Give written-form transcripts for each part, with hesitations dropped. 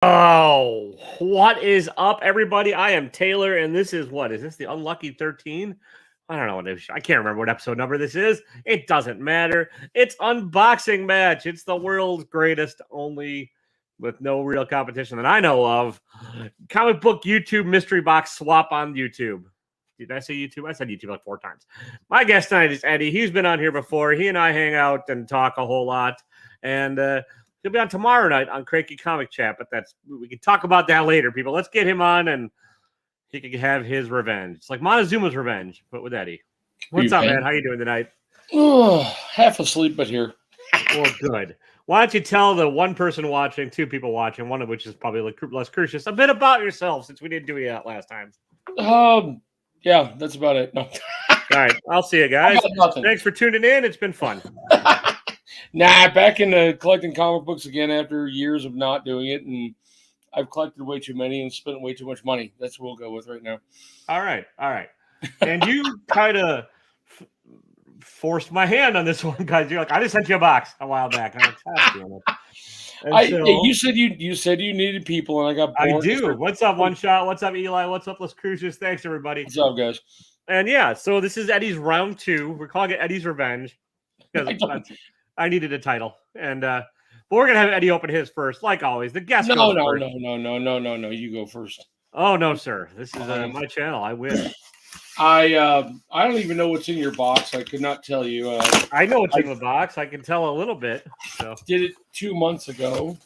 Oh, what is up, everybody? I am Taylor, and this is what? Is this the Unlucky 13? I don't know what it is. I can't remember what episode number this is. It doesn't matter. It's Unboxing Match. It's the world's greatest, only with no real competition that I know of. Comic book YouTube mystery box swap on YouTube. Did I say YouTube? I said YouTube like 4 times. My guest tonight is Eddie. He's been on here before. He and I hang out and talk a whole lot. And he'll be on tomorrow night on Cranky Comic Chat, but we can talk about that later, people. Let's get him on and he can have his revenge. It's like Montezuma's revenge, but with Eddie. What's up, man? How you doing tonight? Oh, half asleep, but here. Well, good. Why don't you tell the one person watching, 2 people watching, one of which is probably less curious, a bit about yourself since we didn't do it last time. Yeah, that's about it. No. All right, I'll see you guys. Thanks for tuning in. It's been fun. Back into collecting comic books again after years of not doing it, and I've collected way too many and spent way too much money. That's what we'll go with right now. All right. And you kind of forced my hand on this one, guys. You're like, I just sent you a box a while back. I'm like, you said you needed people, and I got bored. I do. What's up, One Shot? What's up, Eli? What's up, Las Cruces? Thanks, everybody. What's up, guys? And yeah, so this is Eddie's round 2. We're calling it Eddie's Revenge because I needed a title, and but we're gonna have Eddie open his first, like always. The guest. No. You go first. Oh no, sir. This is my channel. I win. I don't even know what's in your box. I could not tell you. I know what's in the box. I can tell a little bit. So did it 2 months ago.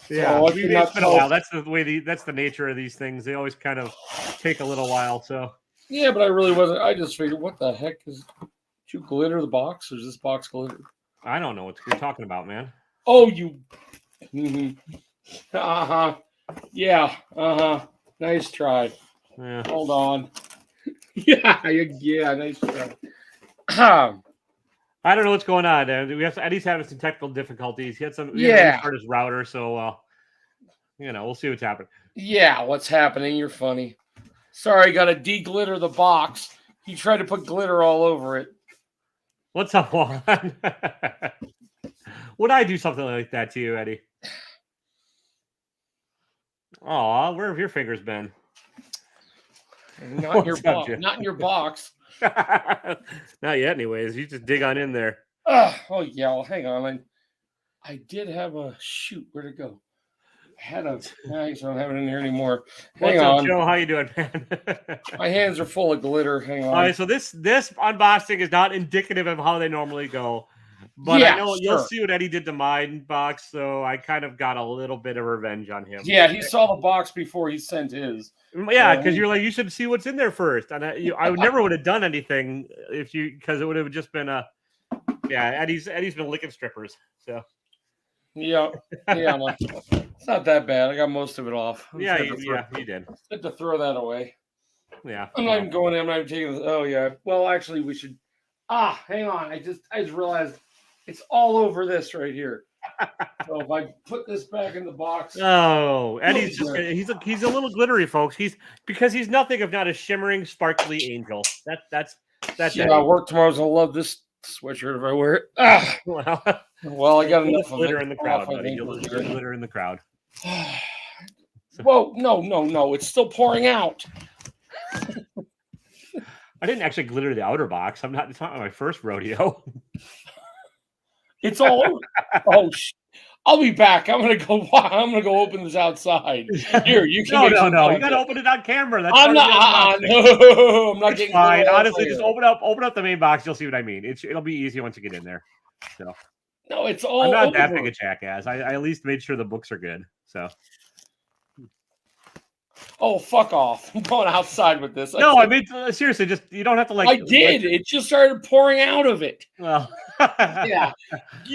Yeah, so it's been a while. That's the way. That's the nature of these things. They always kind of take a little while. So yeah, but I really wasn't. I just figured, what the heck is? Did you glitter the box, or is this box glittered? I don't know what you're talking about, man. Oh, you. Yeah. Nice try. Yeah. Hold on. Yeah. Nice try. I don't know what's going on. Eddie's having some technical difficulties. He had some. Start his router, so we'll see what's happening. Yeah, what's happening? You're funny. Sorry, got to de-glitter the box. He tried to put glitter all over it. What's up, Juan? Would I do something like that to you, Eddie? Oh, where have your fingers been? Not in your box. Not in your box. Not yet, anyways. You just dig on in there. Oh yeah. Well, hang on. I did have a shoot. Where'd it go? I had a. I don't have it in here anymore. What's up, Joe? How you doing, man? My hands are full of glitter. Hang on. All right, so this unboxing is not indicative of how they normally go, but I know you'll see what Eddie did to my box, so I kind of got a little bit of revenge on him. Yeah, he saw the box before he sent his. Yeah, because you're like, you should see what's in there first, and I never would have done anything because it would have just been Eddie's been licking strippers, so. Yeah. It's not that bad. I got most of it off. You did. I had to throw that away. Yeah. I'm not even going in. I'm not even taking this. Oh, yeah. Well, actually, we should. Hang on. I just realized it's all over this right here. So if I put this back in the box. Oh, Eddie's he's a little glittery, folks. Because he's nothing if not a shimmering, sparkly angel. That's yeah, I work tomorrow. So I'll love this sweatshirt if I wear it. Well, I got enough glitter in the crowd, buddy. You'll glitter in the crowd. Whoa, no. It's still pouring out. I didn't actually glitter the outer box. It's not my first rodeo. It's all over. I'll be back. I'm gonna go open this outside. Here, you can. No. You gotta open it on camera. That's I'm not. No, I'm not it's getting. Fine. Honestly, just open up the main box. You'll see what I mean. It'll be easy once you get in there. So. No, it's all. I'm not that big a jackass. I at least made sure the books are good. So. Oh, fuck off! I'm going outside with this. No, I mean seriously. Just you don't have to like. I did. It just started pouring out of it. Well. Yeah.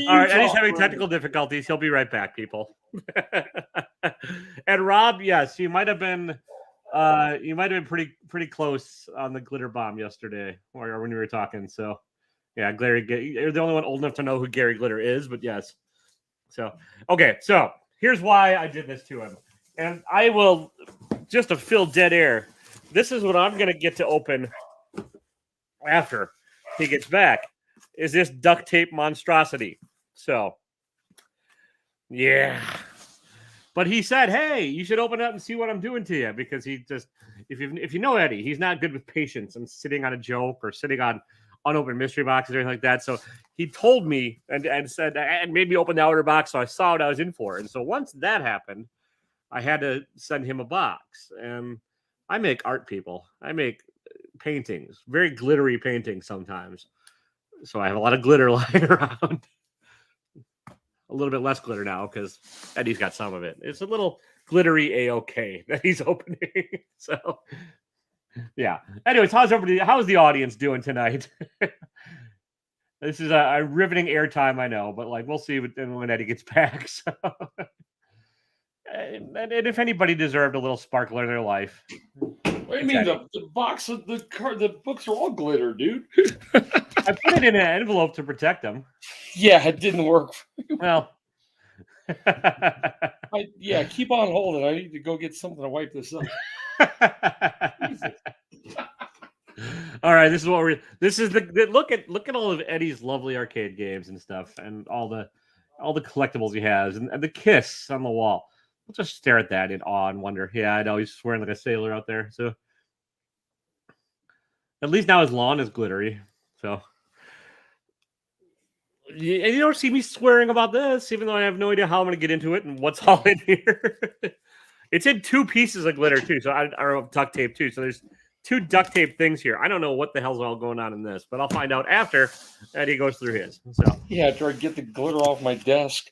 All right, and he's having technical difficulties. He'll be right back, people. And Rob, yes, you might have been pretty close on the glitter bomb yesterday, or when we were talking. So. Yeah, you're the only one old enough to know who Gary Glitter is, but yes. So, okay, so here's why I did this to him. And I will, just to fill dead air, this is what I'm going to get to open after he gets back, is this duct tape monstrosity. So, yeah. But he said, "Hey, you should open up and see what I'm doing to you," because he just, if you know Eddie, he's not good with patience and sitting on a joke or sitting on unopened mystery boxes or anything like that. So he told me and said and made me open the outer box, so I saw what I was in for. And so once that happened, I had to send him a box. And I make art, people. I make paintings, very glittery paintings sometimes. So I have a lot of glitter lying around. A little bit less glitter now because Eddie's got some of it. It's a little glittery A-OK that he's opening. So, yeah. Anyways, how's the audience doing tonight? This is a riveting airtime, I know, but like we'll see when Eddie gets back. So, and if anybody deserved a little sparkle in their life, what do you mean the box of the books are all glitter, dude? I put it in an envelope to protect them. Yeah, it didn't work. Well, keep on holding. I need to go get something to wipe this up. All right, this is the look at all of Eddie's lovely arcade games and stuff, and all the collectibles he has, and the kiss on the wall. We'll just stare at that in awe and wonder. Yeah, I know he's swearing like a sailor out there. So at least now his lawn is glittery. So and you don't see me swearing about this, even though I have no idea how I'm going to get into it and what's all in here. It's in 2 pieces of glitter too, so or duct tape too. So there's 2 duct tape things here. I don't know what the hell's all going on in this, but I'll find out after Eddie goes through his. So yeah, after I get the glitter off my desk.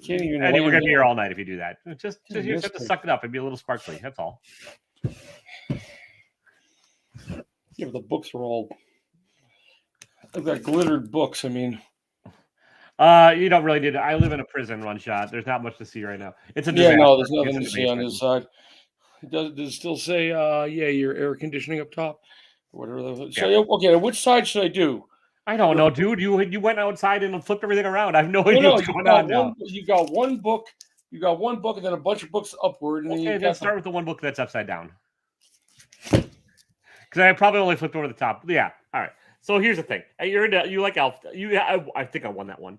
Can't even. Eddie, we're gonna be here all night if you do that. Just you just have to suck it up and be a little sparkly. That's all. Yeah, but the books are all. I've got glittered books. I mean. You don't really need it. I live in a prison, one shot. There's not much to see right now. It's a disaster. Yeah, no, there's nothing to see on this side. Does it still say, your air conditioning up top? Whatever. So, okay, which side should I do? I don't know, dude. You went outside and flipped everything around. I have no idea what's going on now. You got one book. You got one book and then a bunch of books upward. And okay, then start with the one book that's upside down. Because I probably only flipped over the top. Yeah. All right. So here's the thing. You like Elf. I think I won that one.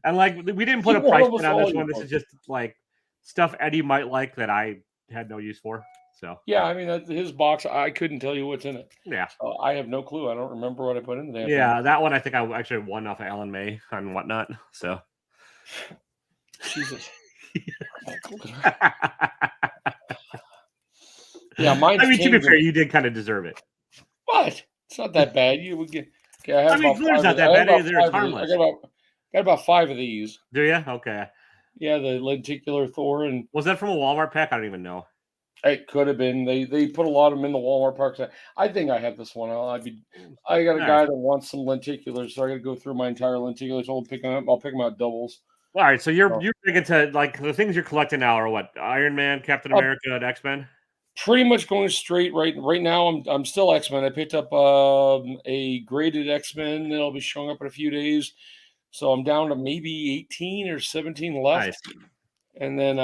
And like we didn't put a price point on this one. This is just like stuff Eddie might like that I had no use for. So yeah, I mean his box. I couldn't tell you what's in it. Yeah, I have no clue. I don't remember what I put in there. Yeah, that one I think I actually won off of Alan May and whatnot. So Jesus. Yeah, mine. I mean, to be fair, you did kind of deserve it. What? It's not that bad. You would get. Okay, I mean, glitter's not that bad either. It's harmless. I got about 5 of these. Do you? Okay. Yeah, the lenticular Thor and. Was that from a Walmart pack? I don't even know. It could have been. They put a lot of them in the Walmart parks. I think I have this one. I got a guy that wants some lenticulars, so I got to go through my entire lenticulars. I'll pick them up. I'll pick them out doubles. All right, so you're big into like the things you're collecting now are what? Iron Man, Captain America, and X-Men. Pretty much going straight right now. I'm still X-Men. I picked up a graded X-Men that'll be showing up in a few days, so I'm down to maybe 18 or 17 left. Nice. And then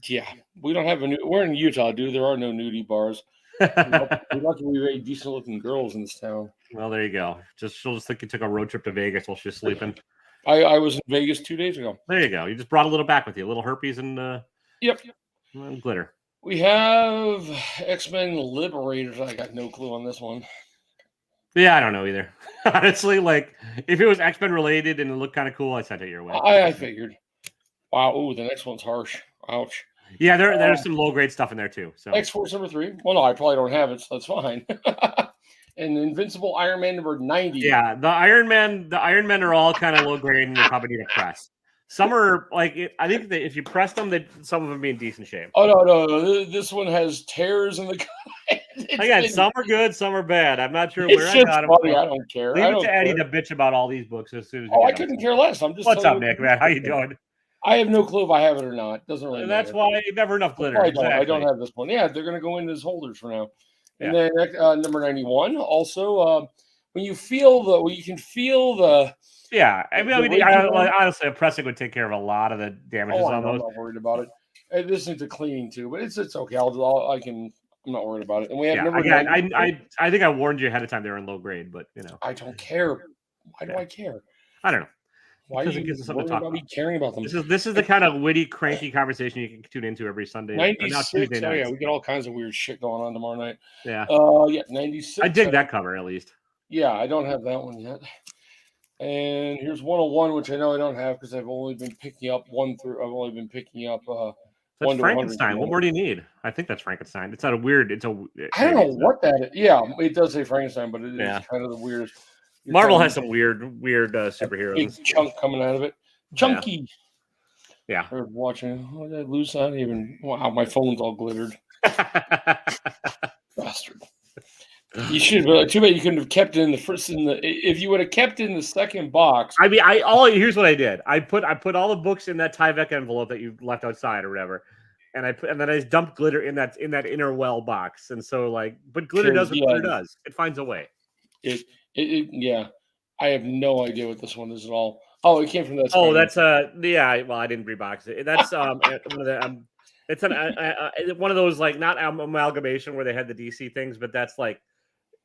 yeah, we don't have we're in Utah, dude. There are no nudie bars. We're lucky we have decent looking girls in this town. Well, there you go. She'll just think you took a road trip to Vegas while she's sleeping. I was in Vegas 2 days ago. There you go. You just brought a little back with you, a little herpes and yep, and glitter. We have X-Men Liberators. I got no clue on this one. Yeah, I don't know either. Honestly, like if it was X-Men related and it looked kind of cool, I sent it your way. I figured. Wow. Oh, the next one's harsh. Ouch. Yeah, there's some low grade stuff in there too. So X-Force number 3. Well, no, I probably don't have it, so that's fine. And Invincible Iron Man number 90. Yeah, the Iron Men are all kind of low grade and they probably need a press. Some are like I think that if you press them, some of them be in decent shape. Oh no! This one has tears in the. Again, some are good, some are bad. I'm not sure where I got them. I don't care. Leave it to Eddie to bitch about all these books as soon as. I couldn't care less. I'm just. What's up, Nick? Man, how you doing? I have no clue if I have it or not. Doesn't really. And that's why never enough glitter. I don't have this one. Yeah, they're going to go into his holders for now. And then number 91. Also, when you can feel the. Yeah, I mean, honestly, a pressing would take care of a lot of the damages on those. I'm not worried about it. This needs a cleaning too, but it's okay. I'm not worried about it. And we have I think I warned you ahead of time they were in low grade, but I don't care. Why do I care? I don't know. Why Because are it gives you us something to worried talk about me about. caring about them? This is the kind of witty, cranky conversation you can tune into every Sunday. Or now Tuesday 96. Oh, yeah, nights. we get all kinds of weird shit going on tomorrow night. Yeah. Yeah, 96. I dig that cover at least. Yeah, I don't have that one yet. And here's 101, which I know I don't have because I've only been picking up one through. I've only been picking up That's 1 to 100. Frankenstein. What more do you need? I think that's Frankenstein. It's not a weird. It's a. I don't know what that is. Yeah, it does say Frankenstein, but it is kind of the weirdest. Marvel has some weird superheroes. Big chunk coming out of it. Chunky. Yeah. We're watching. Oh, did I lose that even? Wow, my phone's all glittered. Bastard. You should have. Too bad you couldn't have kept it in the first. If you would have kept it in the second box. I mean, here's what I did. I put all the books in that Tyvek envelope that you left outside or whatever, and then I just dumped glitter in that inner well box. And so but glitter does what glitter does. It finds a way. Yeah. I have no idea what this one is at all. Oh, it came from that. Oh, that's yeah. Well, I didn't rebox it. That's one of the it's one of those not amalgamation where they had the DC things, but that's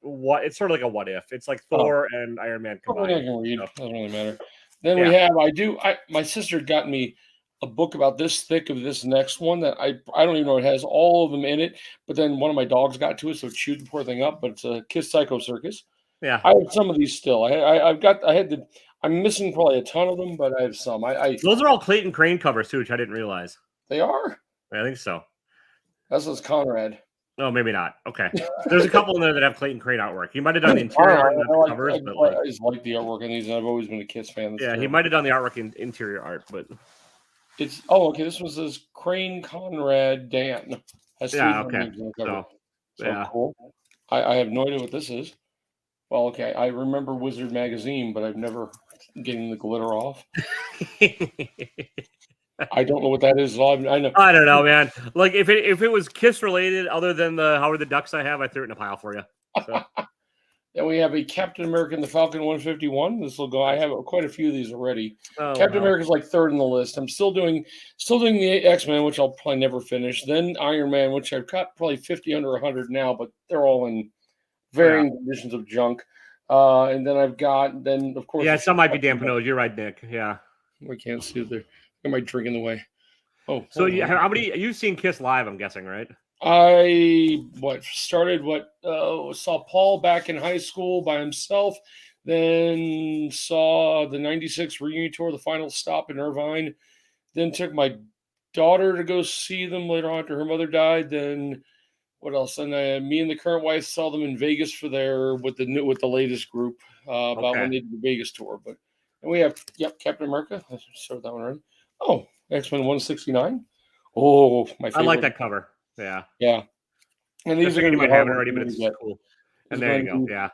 it's sort of like a what if. It's like Thor and Iron Man combined. I can read. Doesn't really matter. Then we have my sister got me a book about this thick of this next one that I don't even know. It has all of them in it, but then one of my dogs got to it, so it chewed the poor thing up. But it's a Kiss Psycho Circus. Yeah, I have some of these still. I'm missing probably a ton of them, but I have some. Those are all Clayton Crane covers too, which I didn't realize. They are? I think so. That's what's Conrad. Oh, maybe not. Okay. There's a couple in there that have Clayton Crane artwork. He might have done the interior art and the covers, but I just like the artwork in these, and I've always been a Kiss fan. Yeah, he might have done the artwork in interior art, but it's okay. This one says Crane Conrad Dan. Okay. So cool. I have no idea what this is. Well, okay. I remember Wizard Magazine, but I've never getting the glitter off. I don't know what that is at all. I don't know, man. If it was Kiss related, other than the Howard the Ducks I have, I threw it in a pile for you. So. Then we have a Captain America and the Falcon 151. This will go. I have quite a few of these already. Captain America's like third in the list. I'm still doing the X-Men, which I'll probably never finish. Then Iron Man, which I've got probably 50 under 100 now, but they're all in varying conditions of junk. And then I've got, of course. Yeah, some might be dampened. You're right, Nick. Yeah. We can't see there. Am I drinking the way? Oh. So how many? You've seen Kiss live, I'm guessing, right? I saw Paul back in high school by himself, then saw the 96 reunion tour, the final stop in Irvine, then took my daughter to go see them later on after her mother died. Then what else? And me and the current wife saw them in Vegas with the latest group about when they did the Vegas tour. And we have Captain America. I showed that one already. Oh, X-Men 169. Oh, my favorite. I like that cover. Yeah. And these are going to be hard already, but it's cool. And there you go. Yeah.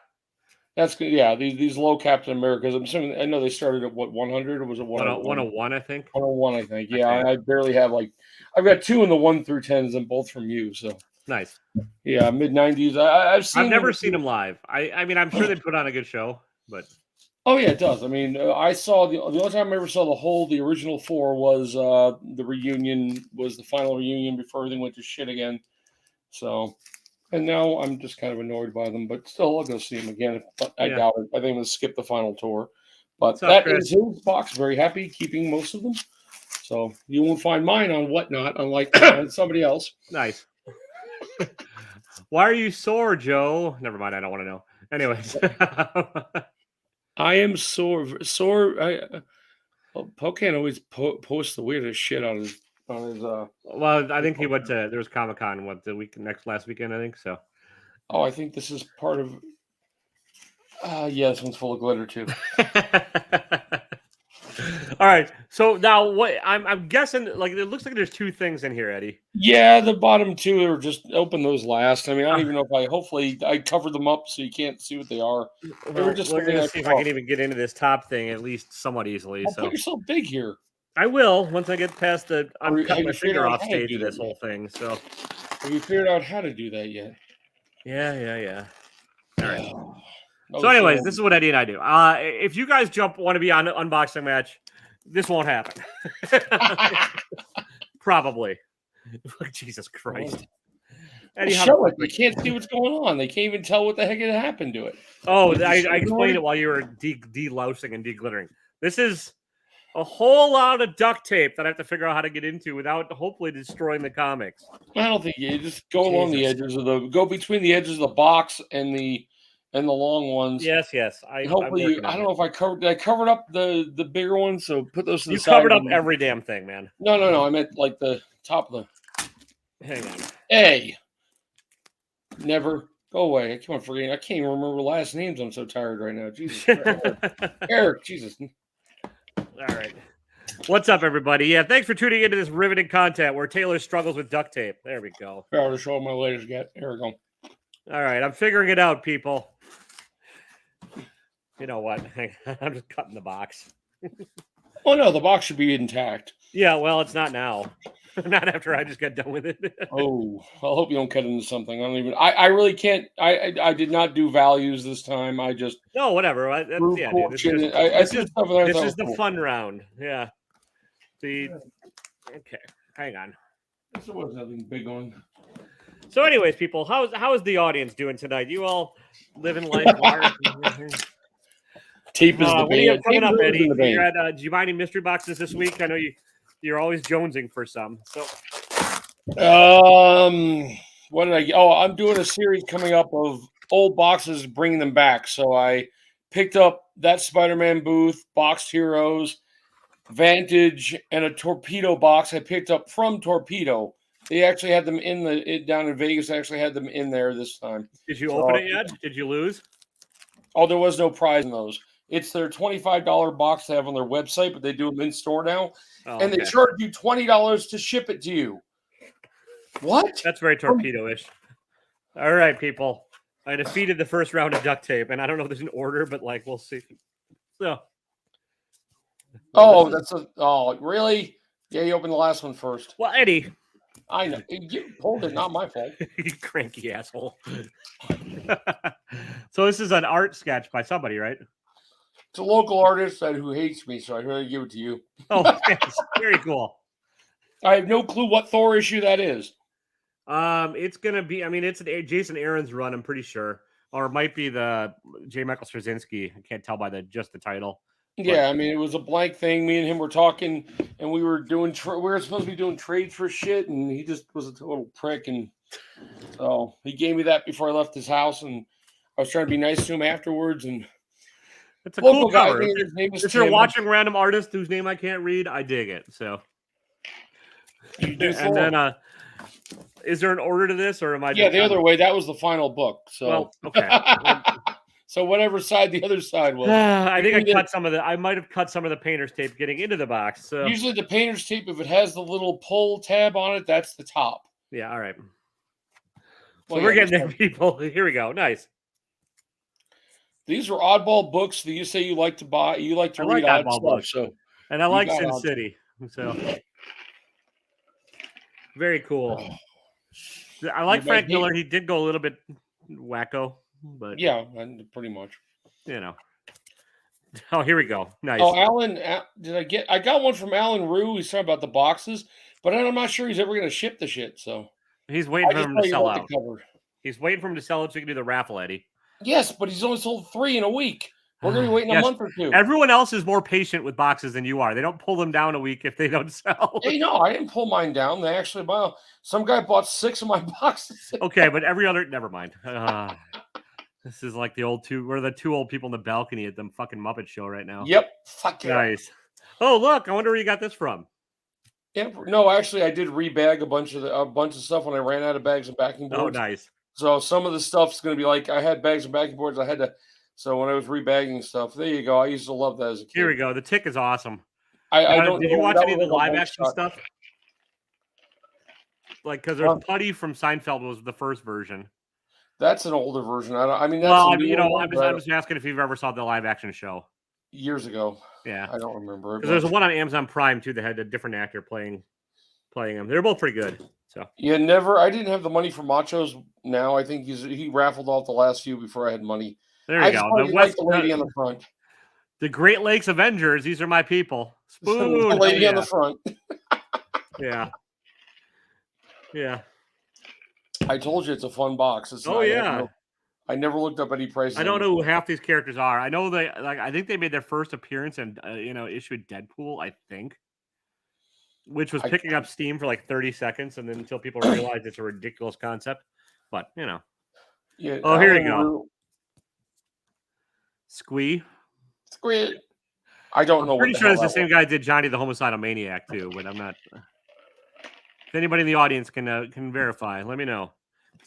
That's good. Yeah, these low Captain Americas. I'm assuming. I know they started at 100 or was it 101? I think. 101, I think. Yeah, I barely have I've got 2 in the 1 through 10s and both from you. So nice. Yeah, mid 90s. I've never seen them live. I mean, I'm sure they put on a good show, but. Oh yeah, it does. I mean, I saw the only time I ever saw the original 4 was the reunion, was the final reunion before everything went to shit again. So, and now I'm just kind of annoyed by them, but still I'll go see them again. But I doubt it. I think I'm going to skip the final tour. But that is his box. Very happy keeping most of them. So you won't find mine on Whatnot, unlike somebody else. Nice. Why are you sore, Joe? Never mind. I don't want to know. Anyways. I am sore. Poe can't always post the weirdest shit on his. Well, I think he went to. There was Comic-Con last weekend, I think so. Oh, I think this is part of. This one's full of glitter too. All right, so now what? I'm guessing it looks like there's 2 things in here, Eddie. Yeah, the bottom 2 are just open those last. I mean, I don't even know if hopefully I covered them up so you can't see what they are. Well, we're gonna see if I can even get into this top thing at least somewhat easily. So you're so big here. I will once I get past I'm cutting my finger off stage of this whole thing. So have you figured out how to do that yet? Yeah. All right. So anyways, this is what Eddie and I do. If you guys want to be on an unboxing match, this won't happen. Probably. Jesus Christ. Eddie, show it. They can't see what's going on. They can't even tell what the heck had happened to it. Oh, I explained it while you were de-lousing and de-glittering. This is a whole lot of duct tape that I have to figure out how to get into without hopefully destroying the comics. I don't think you just go along the Jesus. edges go between the edges of the box and the long ones. Yes. And hopefully, I don't know if I covered up the bigger ones, so put those to the You side. covered up every damn thing, man. No. I meant like the top of the. Hang on. A. Never go away. I keep on forgetting. I can't even remember last names. I'm so tired right now. Jesus. Eric. Jesus. All right. What's up, everybody? Yeah, thanks for tuning into this riveting content where Taylor struggles with duct tape. There we go. I'll show my latest get. There we go. All right, I'm figuring it out, people. You know what? I'm just cutting the box. Oh no, the box should be intact. Yeah, well, it's not now. Not after I just got done with it. Oh, I hope you don't cut into something. I don't even. I really can't. I did not do values this time. I just no, whatever. Dude, this is the fun round. Yeah. Okay, hang on. This was nothing big on. So, anyways, people, how is the audience doing tonight? You all living life? Tape is the what do you have coming up, Eddie? Do you buy any mystery boxes this week? I know you're always jonesing for some. So, what did I? Oh, I'm doing a series coming up of old boxes, bringing them back. So I picked up that Spider-Man booth, Boxed Heroes, Vantage, and a Torpedo box I picked up from Torpedo. They actually had them down in Vegas. I actually had them in there this time. Did you open it yet? Did you lose? Oh, there was no prize in those. It's their $25 box they have on their website, but they do them in store now. And they charge you $20 to ship it to you. What? That's very Torpedo-ish. All right, people. I defeated the first round of duct tape, and I don't know if there's an order, but we'll see. So. Oh, really? Yeah, you opened the last one first. Well, Eddie. I know. You pulled it, not my fault. You cranky asshole. So this is an art sketch by somebody, right? It's a local artist who hates me, so I really give it to you. Oh, thanks. Very cool. I have no clue what Thor issue that is. It's gonna be. I mean, it's an Jason Aaron's run. I'm pretty sure, or it might be the J. Michael Straczynski. I can't tell by just the title. Yeah, I mean, it was a blank thing. Me and him were talking, and we were doing. We were supposed to be doing trades for shit, and he just was a total prick. And so he gave me that before I left his house, and I was trying to be nice to him afterwards. And it's a cool cover. If you're watching random artist whose name I can't read, I dig it. So you do. And then, is there an order to this, or am I? Yeah, the other way. That was the final book. So well, okay. So whatever side the other side was. I think I might have cut some of the painter's tape getting into the box. So usually the painter's tape, if it has the little pull tab on it, that's the top. Yeah, all right. So we're getting there, people. Here we go. Nice. These are oddball books that you say you like to buy. You like to read oddball books. So, and I like Sin City. So very cool. I like Frank Miller. He did go a little bit wacko. But yeah, pretty much. Oh, here we go. Nice. Oh, Alan, I got one from Alan Rue. He's talking about the boxes, but I'm not sure he's ever going to ship the shit. So he's waiting for him to sell out. He's waiting for him to sell it so he can do the raffle, Eddie. Yes, but he's only sold 3 in a week. We're going to be waiting a month or 2. Everyone else is more patient with boxes than you are. They don't pull them down a week if they don't sell. Hey, no, I didn't pull mine down. They actually bought. Some guy bought 6 of my boxes. Okay, but every other. Never mind. This is like we're the 2 old people in the balcony at the fucking Muppet Show right now. Yep. Fuck yeah. Nice. Oh, look. I wonder where you got this from. Yeah, no, actually, I did rebag a bunch of stuff when I ran out of bags and backing boards. Oh, nice. So some of the stuff's going to be like, I had bags and backing boards. So when I was rebagging stuff, there you go. I used to love that as a kid. Here we go. The tick is awesome. Did you watch any of the live action stuff? Like, because there's Putty from Seinfeld was the first version. That's an older version. I'm just asking if you've ever saw the live action show. Years ago. Yeah. I don't remember. There's one on Amazon Prime, too, that had a different actor playing them. They're both pretty good. So yeah, I didn't have the money for Machos now. I think he raffled off the last few before I had money. There you go. The lady on the front. The Great Lakes Avengers. These are my people. Spoon. The lady on the front. Yeah. Yeah. I told you it's a fun box. I I never looked up any prices. I don't know who half these characters are. I know I think they made their first appearance in issue of Deadpool, I think, which was picking up steam for like 30 seconds, and then until people realized it's a ridiculous concept. But Yeah. Oh, here you go. Squee. I don't know. I'm pretty sure it's the same guy did Johnny the Homicidal Maniac too, but I'm not. If anybody in the audience can verify, let me know.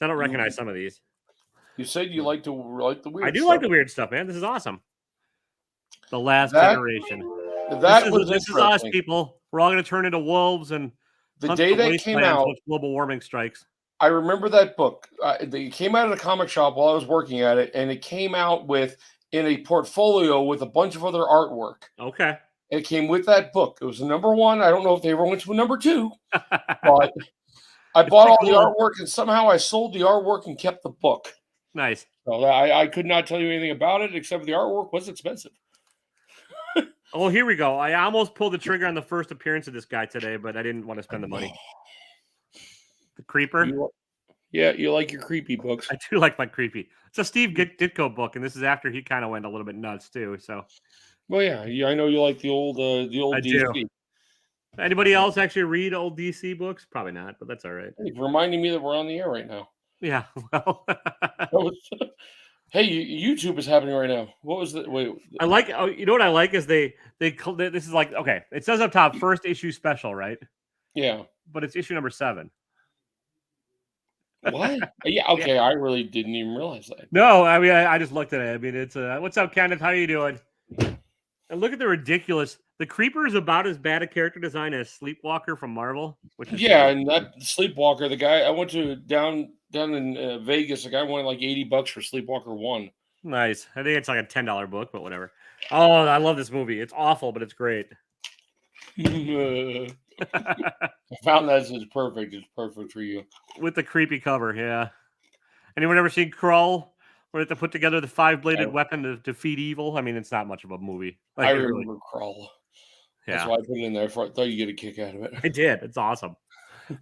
I don't recognize some of these. You said you like the weird. I do like the weird stuff, man. This is awesome. The Last Generation. This is us, people. We're all going to turn into wolves and the day that came out, once global warming strikes. I remember that book. It came out of the comic shop while I was working at it, and it came out in a portfolio with a bunch of other artwork. Okay. It came with that book. It was a #1. I don't know if they ever went to a #2, but I bought all the artwork, and somehow I sold the artwork and kept the book. Nice. So I could not tell you anything about it except the artwork was expensive. Oh, here we go. I almost pulled the trigger on the first appearance of this guy today, but I didn't want to spend the money. The Creeper. You like your creepy books. I do like my creepy. It's a Steve Ditko book, and this is after he kind of went a little bit nuts too. So, well, yeah, I know you like the old I DC. Do. Anybody else actually read old DC books? Probably not, but that's all right. Hey, reminding me that we're on the air right now. Yeah. Well. Hey, YouTube is happening right now. What was the wait? I like. Oh, you know what I like is they. This is like, okay. It says up top, first issue special, right? Yeah. But it's issue number 7. What? Yeah. Okay. Yeah. I really didn't even realize that. No, I mean, I just looked at it. I mean, it's what's up, Kenneth? How are you doing? And look at the ridiculous. The Creeper is about as bad a character design as Sleepwalker from Marvel. Which is and that Sleepwalker, the guy I went to down in Vegas, the guy wanted like $80 for Sleepwalker 1. Nice. I think it's like a $10 book, but whatever. Oh, I love this movie. It's awful, but it's great. I found that it's perfect. It's perfect for you. With the creepy cover, yeah. Anyone ever seen Krull? Where they have to put together the 5-bladed weapon to defeat evil? I mean, it's not much of a movie. Like, I remember Krull. Yeah. That's why I put it in there. I thought you'd get a kick out of it. I did. It's awesome.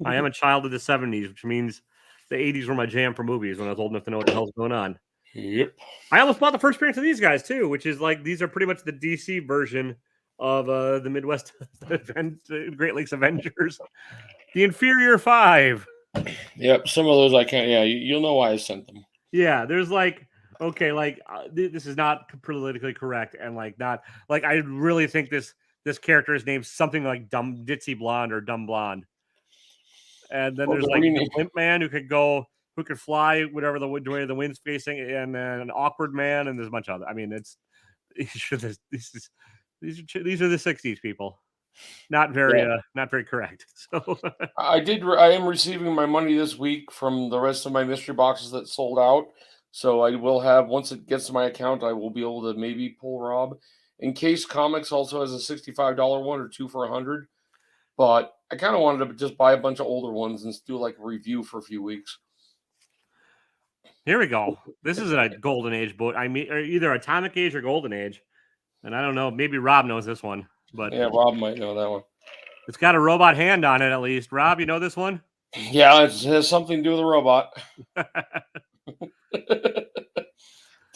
I am a child of the 70s, which means the 80s were my jam for movies when I was old enough to know what the hell's going on. Yep. I almost bought the first appearance of these guys, too, which is like, these are pretty much the DC version of the Midwest Great Lakes Avengers. The Inferior 5. Yep, some of those I can't. Yeah, you'll know why I sent them. Yeah, there's like, okay, like this is not politically correct, and like not like I really think this character is named something like Dumb Ditzy Blonde or Dumb Blonde. And then there's like the Limp Man who could fly whatever the way the wind's facing, and then an Awkward Man, and there's a bunch of other. I mean, these are the 60s people. Not very correct. So I am receiving my money this week from the rest of my mystery boxes that sold out. So I will have, once it gets to my account, I will be able to maybe pull Rob. In case Comics also has a $65 one or 2 for $100. But I kind of wanted to just buy a bunch of older ones and do like a review for a few weeks. Here we go. This is a golden age book. I mean, either Atomic Age or Golden Age. And I don't know. Maybe Rob knows this one. But yeah, Rob might know that one. It's got a robot hand on it, at least. Rob, you know this one? Yeah, it has something to do with a robot.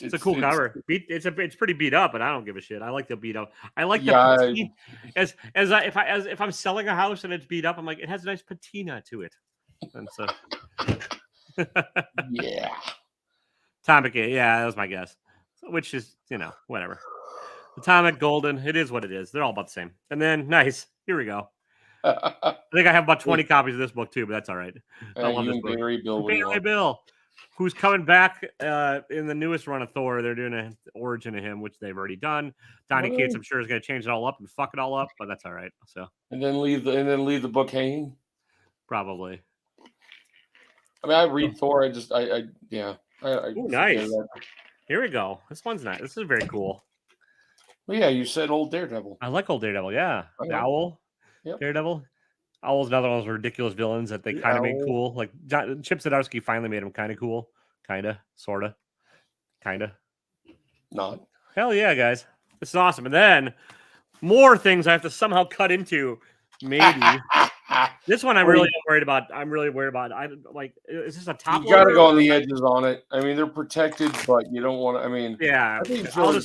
It's a cool cover. It's pretty beat up, but I don't give a shit. I like the beat up. I like the if I'm selling a house and it's beat up, I'm like, it has a nice patina to it. And so yeah. Atomic, yeah, that was my guess. Which is, whatever. Atomic, Golden, it is what it is. They're all about the same. And then, nice. Here we go. I think I have about 20 copies of this book, too, but that's all right. I love this book. Barry Bill, who's coming back in the newest run of Thor. They're doing an origin of him, which they've already done. Donny Cates, I'm sure, is going to change it all up and fuck it all up, but that's all right. So and then leave the book hanging? Probably. I mean, I read Thor. Ooh, nice. Here we go. This one's nice. This is very cool. Well, yeah, you said old Daredevil. I like old Daredevil, yeah. The Owl, Daredevil. Owl's another one of those ridiculous villains that they kind of made cool. Like Chip Zdarsky finally made him kind of cool. Kind of, sort of, kind of. Not. Hell yeah, guys. This is awesome. And then more things I have to somehow cut into, maybe. This one I'm really worried about. I'm really worried about. I like. Is this a top? You got to go on the edges on it. I mean, they're protected, but you don't want to. I mean, yeah. I think it's I'll really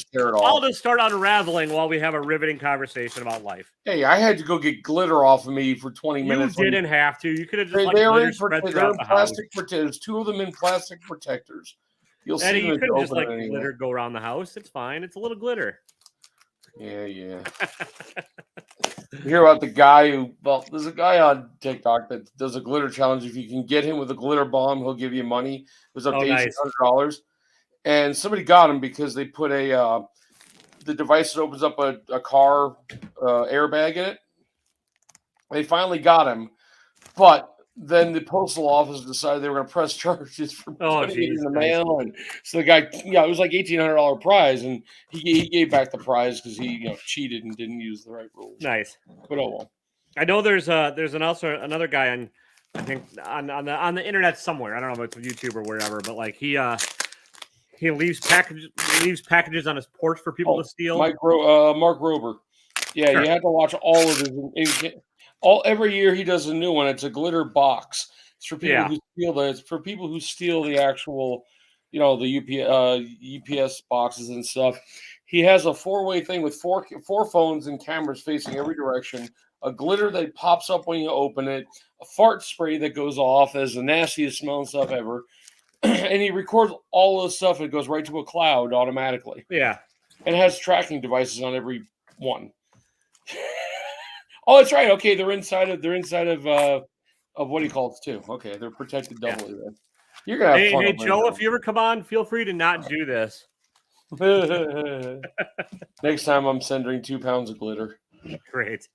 just start unraveling while we have a riveting conversation about life. Hey, I had to go get glitter off of me for 20 minutes. You didn't have to. You could have just they're glitter in spread throughout the house. Plastic protectors. 2 of them in plastic protectors. You'll Eddie, see you them couldn't just anyway. glitter go around the house. It's fine. It's a little glitter. Yeah. You hear about the guy who? Well, there's a guy on TikTok that does a glitter challenge. If you can get him with a glitter bomb, he'll give you money. It was up to $1,800, and somebody got him because they put the device that opens up a car airbag in it. They finally got him, but then the postal office decided they were going to press charges for putting it in the mail, and so the guy, it was like $1,800 prize, and he gave back the prize because he cheated and didn't use the right rules. Nice, but oh well. I know there's also another guy on, I think on the internet somewhere. I don't know if it's YouTube or wherever, but like he leaves packages on his porch for people to steal. Mark Rober, yeah, sure. You have to watch all of his. Every year he does a new one. It's a glitter box. It's for people who steal It's for people who steal the actual, the UPS boxes and stuff. He has a 4-way thing with four phones and cameras facing every direction. A glitter that pops up when you open it. A fart spray that goes off as the nastiest smelling stuff ever. And he records all of the stuff. And it goes right to a cloud automatically. Yeah, and it has tracking devices on every one. Oh, that's right. Okay, they're inside of what do you call it too? Okay, they're protected doubly. Then you're gonna have fun. Hey, Joe, if you ever come on, feel free to not do this. Next time, I'm sending 2 pounds of glitter. Great.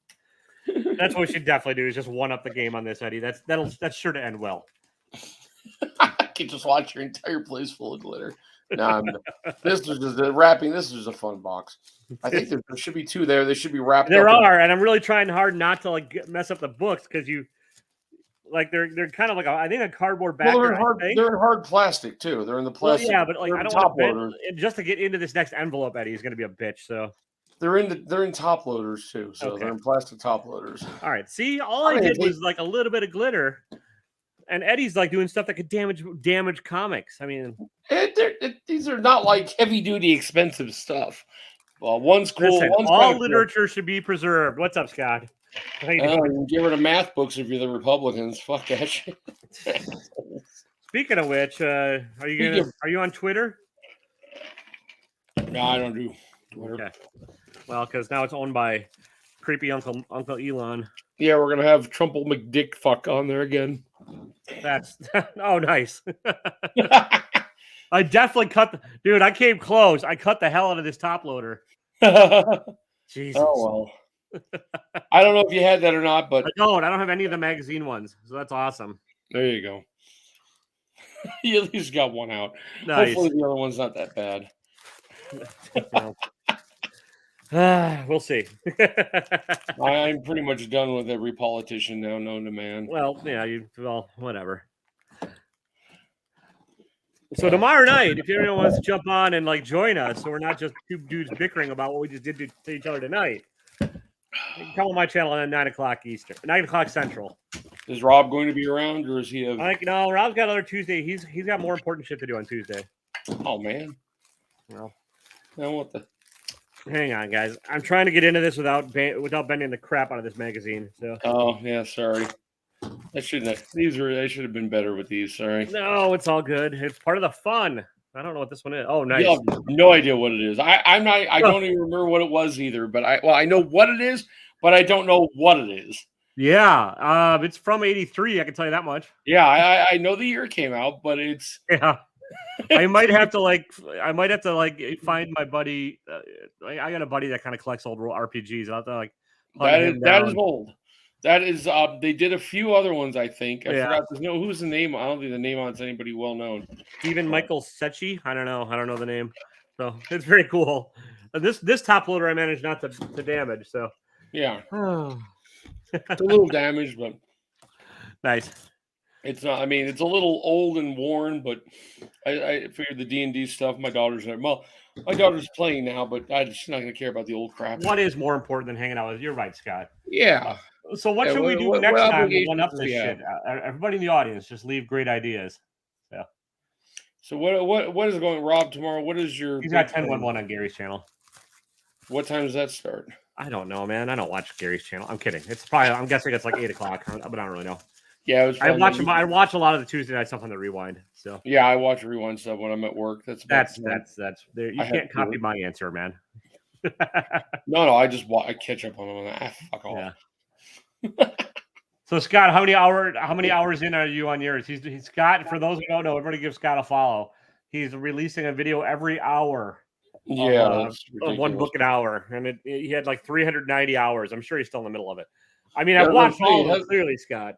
That's what we should definitely do. Is just one up the game on this, Eddie. That's sure to end well. I can just watch your entire place full of glitter. No, this was just wrapping. This is just a fun box. I think there should be 2 there. They should be wrapped. There are, and I'm really trying hard not to mess up the books because they're kind of like I think a cardboard backer. Well, they're in hard plastic too. They're in the plastic. Well, yeah, but I don't want to just to get into this next envelope, Eddie is going to be a bitch. So they're in top loaders too. So they're in plastic top loaders. All right. See, all I did was a little bit of glitter. And Eddie's doing stuff that could damage comics. I mean, these are not heavy duty expensive stuff. Well, one's cool. All literature should be preserved. What's up, Scott? You can get rid of math books if you're the Republicans. Fuck that shit. Speaking of which, are you on Twitter? No, I don't do Twitter. Okay. Well, because now it's owned by creepy Uncle Elon. Yeah, we're gonna have Trumple McDick fuck on there again. That's nice. I definitely dude. I came close. I cut the hell out of this top loader. Jesus. Oh well. I don't know if you had that or not, but I don't have any of the magazine ones, so that's awesome. There you go. You at least got one out. Nice. Hopefully the other one's not that bad. We'll see. I'm pretty much done with every politician now known to man. Well, yeah, whatever. So tomorrow night, if anyone wants to jump on and join us, so we're not just 2 dudes bickering about what we just did to each other tonight, you can come on my channel at 9:00 Eastern, 9:00 Central. Is Rob going to be around, or is he? No, Rob's got another Tuesday. He's got more important shit to do on Tuesday. Oh man. Well, now what the? Hang on, guys. I'm trying to get into this without bending the crap out of this magazine. So. Oh yeah, sorry. I should have been better with these. Sorry. No, it's all good. It's part of the fun. I don't know what this one is. Oh, nice. You have no idea what it is. I don't even remember what it was either. But I know what it is, but I don't know what it is. Yeah, it's from '83. I can tell you that much. Yeah, I know the year it came out, but it's I might have to find my buddy. I got a buddy that kind of collects old RPGs. I'll have to that is old. That is they did a few other ones, I think. I forgot who's the name. I don't think the name on it's anybody well known. Stephen Michael Secchi. I don't know the name. So it's very cool. This top loader I managed not to damage. So yeah. It's a little damaged, but nice. It's not. I mean, it's a little old and worn, but I figured the D&D stuff. My daughter's there. Well, my daughter's playing now, but she's not going to care about the old crap. What is more important than hanging out with? You're right, Scott. Yeah, So what Yeah, should we do what next time to obligations one up does this he have? shit? Everybody in the audience, just leave great ideas. Yeah. So what is going, Rob, tomorrow? What is your He's big got thing? 10-1-1 on Gary's channel. What time does that start? I don't know, man. I don't watch Gary's channel. I'm kidding. It's probably, I'm guessing it's like 8 o'clock, but I don't really know. Yeah, it was I watch a lot of the Tuesday night stuff on the Rewind. So yeah, I watch rewind stuff when I'm at work. That's there. You I can't have to copy do it. my answer, man. No, I catch up on them. Fuck off. Yeah. So Scott, how many hours in are you on yours? He's Scott. For those who don't know, everybody give Scott a follow. He's releasing a video every hour. Yeah, of one book an hour, and he had like 390 hours. I'm sure he's still in the middle of it. I mean, I've watched all of them clearly, Scott.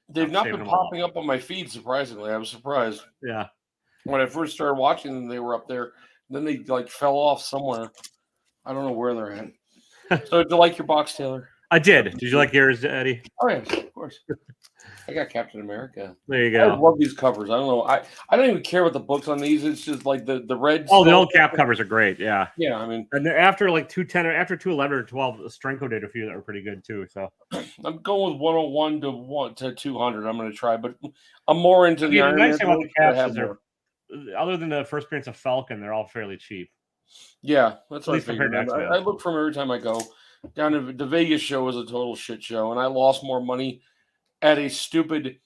They've not been popping up on my feed, surprisingly. I was surprised. Yeah. When I first started watching them, they were up there. Then they like fell off somewhere. I don't know where they're at. So did you like your box, Taylor? I did. Did you like yours, Eddie? Oh yeah, of course. I got Captain America. There you go. I love these covers. I don't know. I don't even care what the books on these. It's just like the red. Oh, the old cap covers are great. Yeah. Yeah, I mean, and after like 210 or after 211 or 12, Strenko did a few that were pretty good too. So I'm going with 101 to 200. I'm going to try, but I'm more into the Iron nice thing about Man the caps is other than the first appearance of Falcon, they're all fairly cheap. Yeah, that's what I figured. I look for them every time I go. Down to the Vegas show was a total shit show, and I lost more money at a stupid.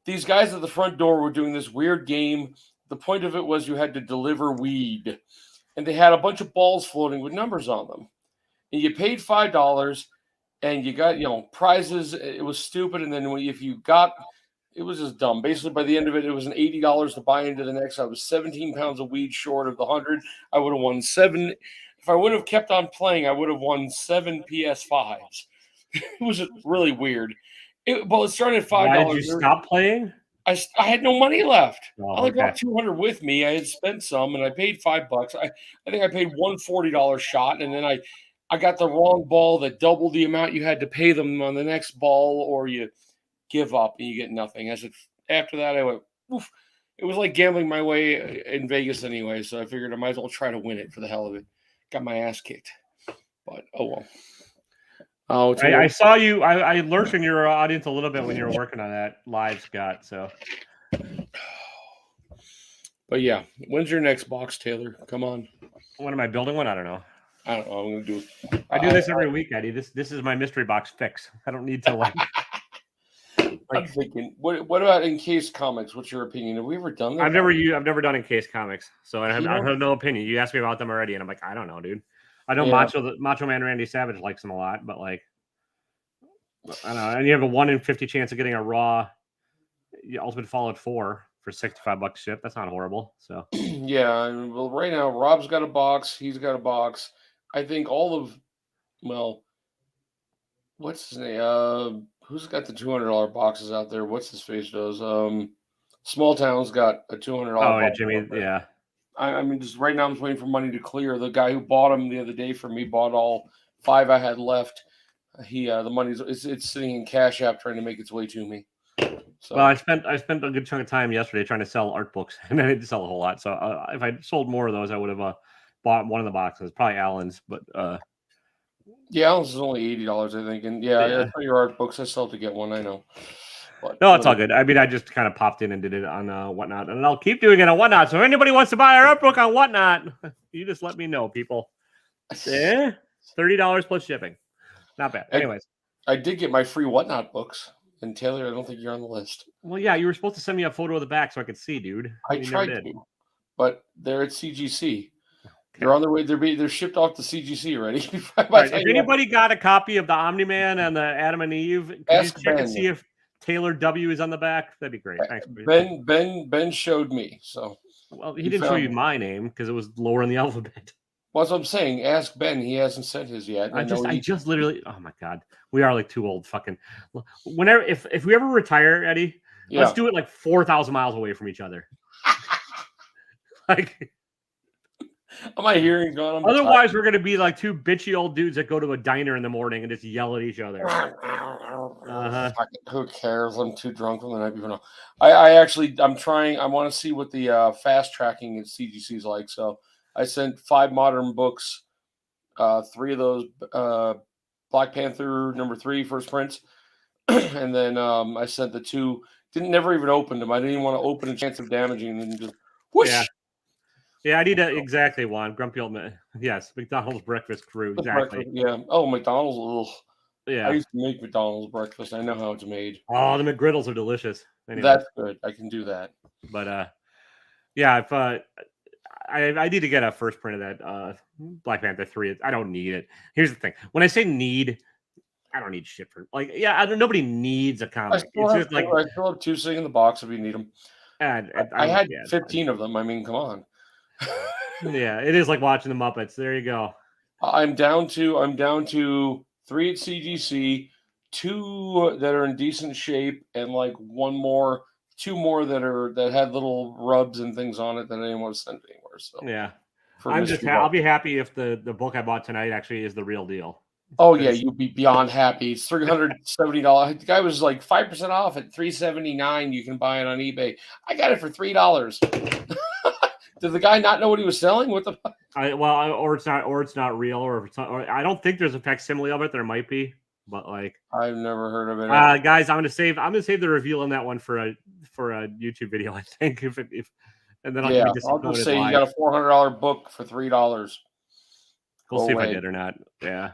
These guys at the front door were doing this weird game. The point of it was you had to deliver weed, and they had a bunch of balls floating with numbers on them, and you paid $5, and you got prizes. It was stupid, and then if you got, it was just dumb. Basically, by the end of it, it was an $80 to buy into the next. I was 17 pounds of weed short of the 100. I would have won 7. If I would have kept on playing, I would have won 7 PS5s. It was really weird. But it started at $5. Why did you stop playing? I had no money left. Oh, I only brought 200 with me. I had spent some, and I paid $5. I think I paid one $40 shot, and then I got the wrong ball that doubled the amount you had to pay them on the next ball, or you give up and you get nothing. After that, I went, oof. It was like gambling my way in Vegas anyway, so I figured I might as well try to win it for the hell of it. Got my ass kicked, but oh well. Oh, I saw you. I lurked in your audience a little bit when you were working on that live, Scott. So, but yeah, when's your next box, Taylor? Come on. When am I building one? I don't know. I don't know. I'm gonna do. I do this every week, Eddie. This is my mystery box fix. I don't need to like. I'm thinking. What about Encased Comics? What's your opinion? Have we ever done that? I've never done Encased Comics, so I have no opinion. You asked me about them already, and I'm like, I don't know, dude. I know Macho Man Randy Savage likes them a lot, but like, I don't know. And you have a 1 in 50 chance of getting a raw Ultimate Fallout 4 for $65 ship. That's not horrible. So yeah. Well, right now Rob's got a box. He's got a box. I think what's his name? Who's got the $200 boxes out there? What's his face does? Small Town's got a $200. Oh yeah, Jimmy. Yeah. I mean, just right now I'm just waiting for money to clear. The guy who bought them the other day for me bought all 5 I had left. The money's it's sitting in Cash App trying to make its way to me. So. Well, I spent a good chunk of time yesterday trying to sell art books, and I didn't sell a whole lot. So if I sold more of those, I would have bought one of the boxes, probably Alan's. But yeah, Alan's is only $80, I think. And yeah. For your art books, I still have to get one. I know. But, no, it's all good. I mean, I just kind of popped in and did it on Whatnot, and I'll keep doing it on Whatnot. So if anybody wants to buy our art book on Whatnot, you just let me know, people. $30 plus shipping. Not bad. Anyways, I did get my free Whatnot books, and Taylor, I don't think you're on the list. Well, yeah, you were supposed to send me a photo of the back so I could see, dude. I tried to, but they're at CGC. They're on their way. They're shipped off to CGC already. Right, if anybody got a copy of the Omni-Man and the Adam and Eve, can you check and see if Taylor W is on the back? That'd be great. Thanks. Ben showed me. So well, he didn't show you my name because it was lower in the alphabet. Well, that's what I'm saying. Ask Ben. He hasn't sent his yet. I just literally. Oh my god, we are like too old. Fucking. Whenever if we ever retire, Eddie, let's do it like 4,000 miles away from each other. Like. My hearing's gone. Otherwise, we're gonna be like two bitchy old dudes that go to a diner in the morning and just yell at each other. Who cares? I'm too drunk from the night before. No. I'm trying. I want to see what the fast tracking at CGC is like. So I sent 5 modern books, 3 of those Black Panther #3 first prints, and then I sent the 2. Never even opened them. I didn't even want to open a chance of damaging them. Just whoosh. Yeah. Yeah, I need to exactly one. Grumpy Old Man. Yes, McDonald's breakfast crew. Exactly. Yeah. Oh, McDonald's. Ugh. Yeah. I used to make McDonald's breakfast. I know how it's made. Oh, the McGriddles are delicious. Anyway. That's good. I can do that. But yeah, if I need to get a first print of that Black Panther 3. I don't need it. Here's the thing: when I say need, I don't need shit for nobody needs a comic. I still have 2 sitting in the box if you need them. I had 15 of them. I mean, come on. Yeah, it is like watching the Muppets. There you go. I'm down to 3 at CGC, 2 that are in decent shape, and like 2 more that had little rubs and things on it that I didn't want to send anywhere. So yeah, I'll be happy if the book I bought tonight actually is the real deal. Oh yeah, you'll be beyond happy. It's $370. The guy was like 5% off at $379. You can buy it on eBay. I got it for $3. Did the guy not know what he was selling? What the fuck? Or it's not real, or I don't think there's a facsimile of it. There might be, but like I've never heard of it. Guys, I'm gonna save the reveal on that one for a YouTube video. I think if and then I'll just say you got a $400 book for $3. We'll see if I did or not. Yeah.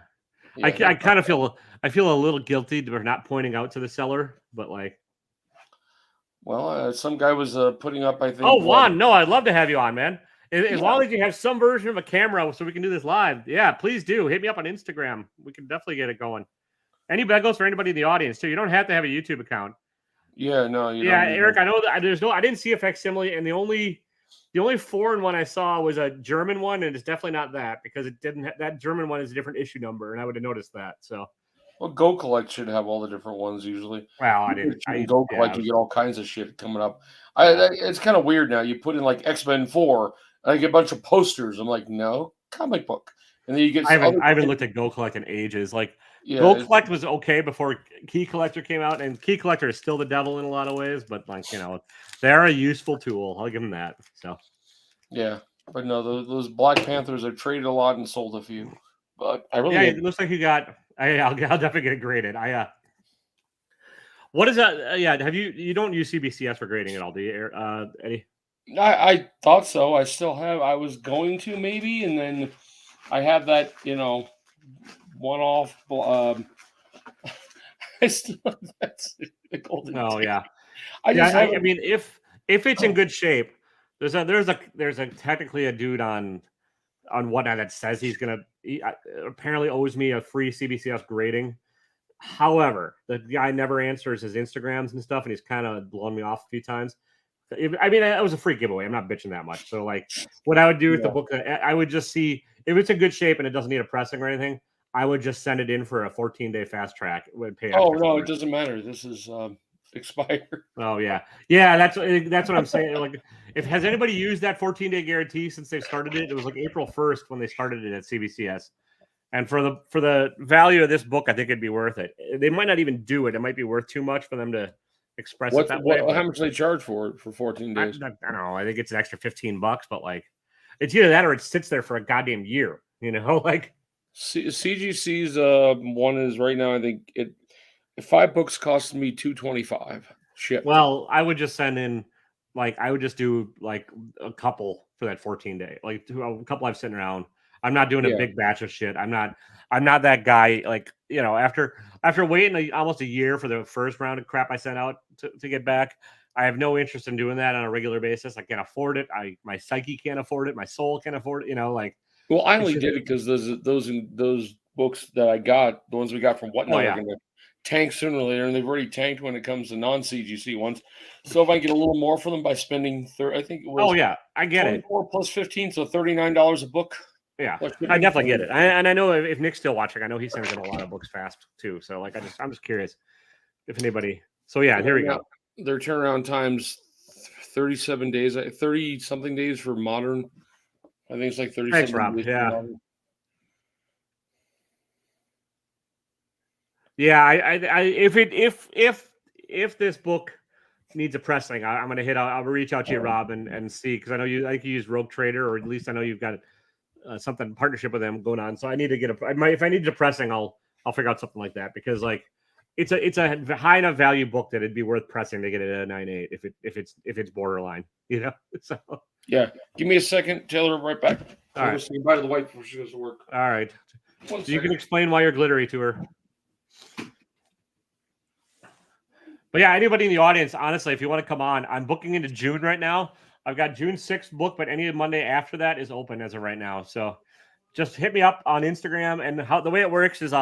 I kind of feel a little guilty for not pointing out to the seller, but like. Well, some guy was putting up, I think. Oh, Juan, no, I'd love to have you on, man. As long as you have some version of a camera so we can do this live. Yeah, please do. Hit me up on Instagram. We can definitely get it going. That goes for anybody in the audience, too. You don't have to have a YouTube account. Yeah, no. Yeah, Eric, I know that I didn't see a facsimile, and the only foreign one I saw was a German one, and it's definitely not that because it didn't. That German one is a different issue number, and I would have noticed that. So. Well, Go Collect should have all the different ones usually. Well, I didn't. Go Collect, you get all kinds of shit coming up. It's kind of weird now. You put in like X-Men 4, and I get a bunch of posters. I'm like, no, comic book. And then you get. I haven't looked at Go Collect in ages. Like Go Collect was okay before Key Collector came out, and Key Collector is still the devil in a lot of ways. But like they're a useful tool. I'll give them that. So. Yeah, but no, those Black Panthers I've traded a lot and sold a few. But I really it looks like you got. I'll definitely get it graded. What is that? Have you don't use CBCS for grading at all, do you, Eddie? I thought so. I still have. I was going to maybe, and then I have that one-off. I still have the golden. Oh yeah. I mean, if it's in good shape, there's a technically a dude on whatnot that says he apparently owes me a free CBCS grading. However, the guy never answers his Instagrams and stuff, and he's kind of blown me off a few times. I mean, it was a free giveaway. I'm not bitching that much. So, like, what I would do with the book, I would just see if it's in good shape and it doesn't need a pressing or anything. I would just send it in for a 14-day fast track. It would pay. Oh no, it doesn't matter. This is expired. Oh yeah. That's what I'm saying. Like, has anybody used that 14-day guarantee since they started it? It was like April 1st when they started it at CBCS. And for the value of this book, I think it'd be worth it. They might not even do it. It might be worth too much for them to express it that way. How much do they charge for it for 14 days? I don't know. I think it's an extra $15, but like, it's either that or it sits there for a goddamn year. Like CGC's one is right now. I think 5 books cost me $225. Shit. Well, I would just send in, like, I would just do like a couple for that 14-day, like a couple I've sitting around. I'm not doing a big batch of shit. I'm not that guy. Like, after waiting almost a year for the first round of crap I sent out to get back, I have no interest in doing that on a regular basis. I can't afford it. My psyche can't afford it. My soul can't afford it. Well, I only did it because those books that I got, the ones we got from Whatnot, are going to tank sooner or later, and they've already tanked when it comes to non-CGC ones. So if I get a little more for them by spending, I think it was. Oh yeah, I get 24 it. Plus 15, so $39 a book. Yeah, I definitely get it. And I know if Nick's still watching, I know he sends in a lot of books fast too. So like, I'm just curious if anybody. So yeah, here we go. Their turnaround times 37 days, 30 something days for modern. I think it's like 37 Thanks, Rob. days. Yeah. Yeah, if this book needs a pressing, I'm gonna hit. I'll reach out to you, Rob, and see, because I know you use Rogue Trader, or at least I know you've got something partnership with them going on. So I need to get if I need a pressing, I'll I'll figure out something like that because like it's a high enough value book that it'd be worth pressing to get it at a 9.8 if it's borderline, you know. So yeah, give me a second, Taylor. I'm right back. All right. Say goodbye to the wife before she goes to work. All right, you can explain why you're glittery to her. But yeah, anybody in the audience, honestly, if you want to come on, I'm booking into June right now. I've got June 6th booked, but any Monday after that is open as of right now. So just hit me up on Instagram. And the way it works is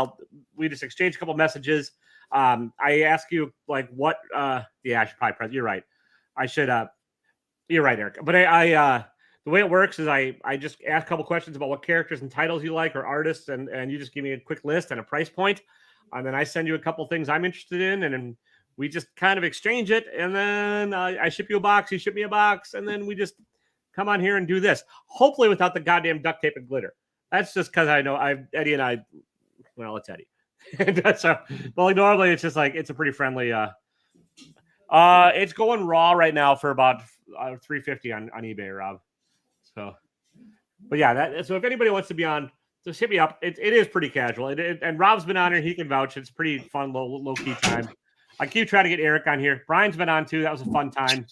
we just exchange a couple messages. I ask you like what I should probably press. You're right. I should you're right, Eric. But the way it works is I just ask a couple questions about what characters and titles you like or artists, and you just give me a quick list and a price point. And then I send you a couple things I'm interested in, and then we just kind of exchange it, and then I ship you a box, you ship me a box, and then we just come on here and do this. Hopefully without the goddamn duct tape and glitter. That's just because I know Eddie and I, well, it's Eddie. So, but like normally it's just like, it's a pretty friendly, it's going raw right now for about $350 on eBay, Rob. So, but yeah, so if anybody wants to be on, just hit me up. It is pretty casual. And Rob's been on here. He can vouch. It's pretty fun, low key time. I keep trying to get Eric on here. Brian's been on too. That was a fun time.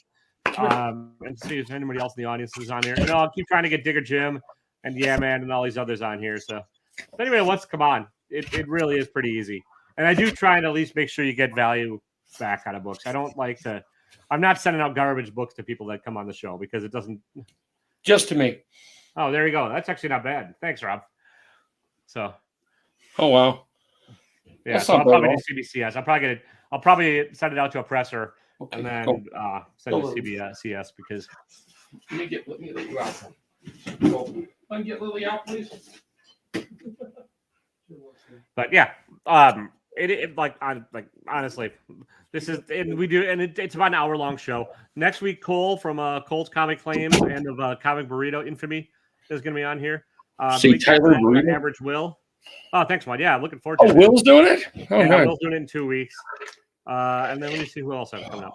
And see if anybody else in the audience is on here. You know, I'll keep trying to get Digger Jim and Yeah Man and all these others on here. So if anybody wants to come on, it really is pretty easy. And I do try and at least make sure you get value back out of books. I don't like to. I'm not sending out garbage books to people that come on the show because it doesn't. Just to me. Oh, there you go. That's actually not bad. Thanks, Rob. So. Oh wow. Yeah, so I'll probably do CBCS. I'll probably send it out to a presser and then send it to CBCS because. Let me let you out. Go. Let me get Lily out, please. But yeah, honestly, this is it's about an hour-long show. Next week, Cole from Cole's Comic Claims and of Comic Burrito Infamy is going to be on here. See Tyler Burrito? Average Will. Oh, thanks, Juan. Yeah, looking forward to it. Will's doing it? Oh, yeah, nice. Will's doing it in 2 weeks. And then let me see who else I've coming up.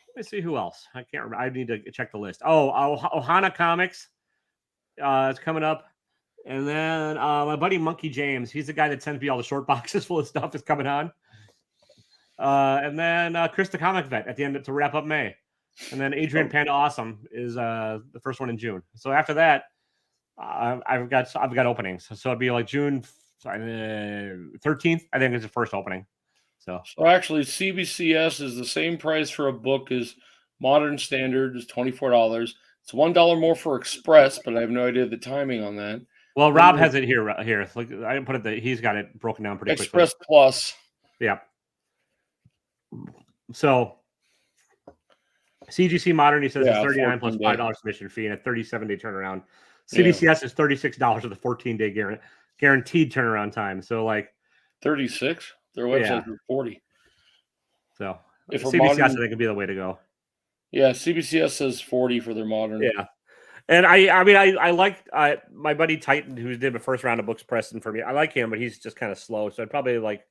Let me see who else. I can't remember. I need to check the list. Oh, Ohana Comics is coming up. And then my buddy Monkey James, he's the guy that sends me all the short boxes full of stuff, is coming on. And then Chris the Comic Vet at the end to wrap up May. And then Adrian Panda Awesome is the first one in June. So after that, I've got openings. So it'd be like June 13th, I think is the first opening. So actually, CBCS is the same price for a book as Modern Standard is $24. It's $1 more for Express, but I have no idea the timing on that. Well, Rob has it here. Look, I didn't put it. He's got it broken down pretty quickly. Express Plus. Yeah. So CGC Modern, he says, is $39 plus $5 submission fee and a 37-day turnaround. CBCS is $36 with a 14-day guaranteed turnaround time. So like 36. Their website is 40. So if CBCS, I think would be the way to go. Yeah, CBCS says 40 for their Modern. Yeah. And I like my buddy Titan, who did the first round of books pressing for me. I like him, but he's just kind of slow. So I'd probably like.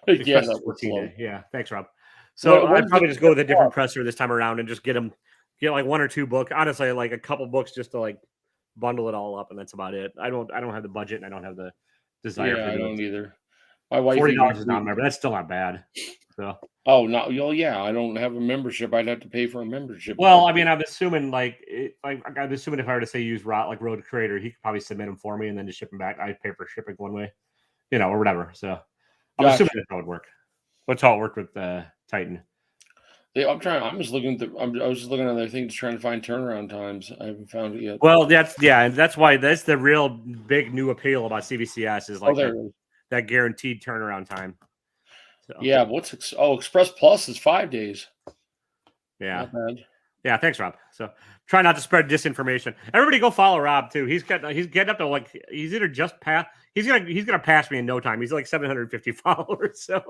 Yeah, yeah. Thanks, Rob. So I'd probably just go with a different presser this time around and just get like one or two books. Honestly, like a couple books just to like bundle it all up, and that's about it. I don't have the budget and I don't have the desire. Yeah, I don't either. My wife $40 is not a member. That's still not bad. So. Oh no! Well, yeah, I don't have a membership. I'd have to pay for a membership. Well, I mean, I'm assuming I'm assuming if I were to say use Road Creator, he could probably submit them for me and then just ship them back. I'd pay for shipping one way, or whatever. So I'm assuming that's how it would work. That's how it worked with Titan. I'm just looking at I was just looking at other things, trying to find turnaround times. I haven't found it yet. Well, and that's why that's the real big new appeal about CBCS is like that guaranteed turnaround time. So. Yeah, Express Plus is 5 days. Yeah. Yeah, thanks, Rob. So try not to spread disinformation. Everybody go follow Rob too. He's getting up to like he's either just past he's gonna pass me in no time. He's like 750 followers. So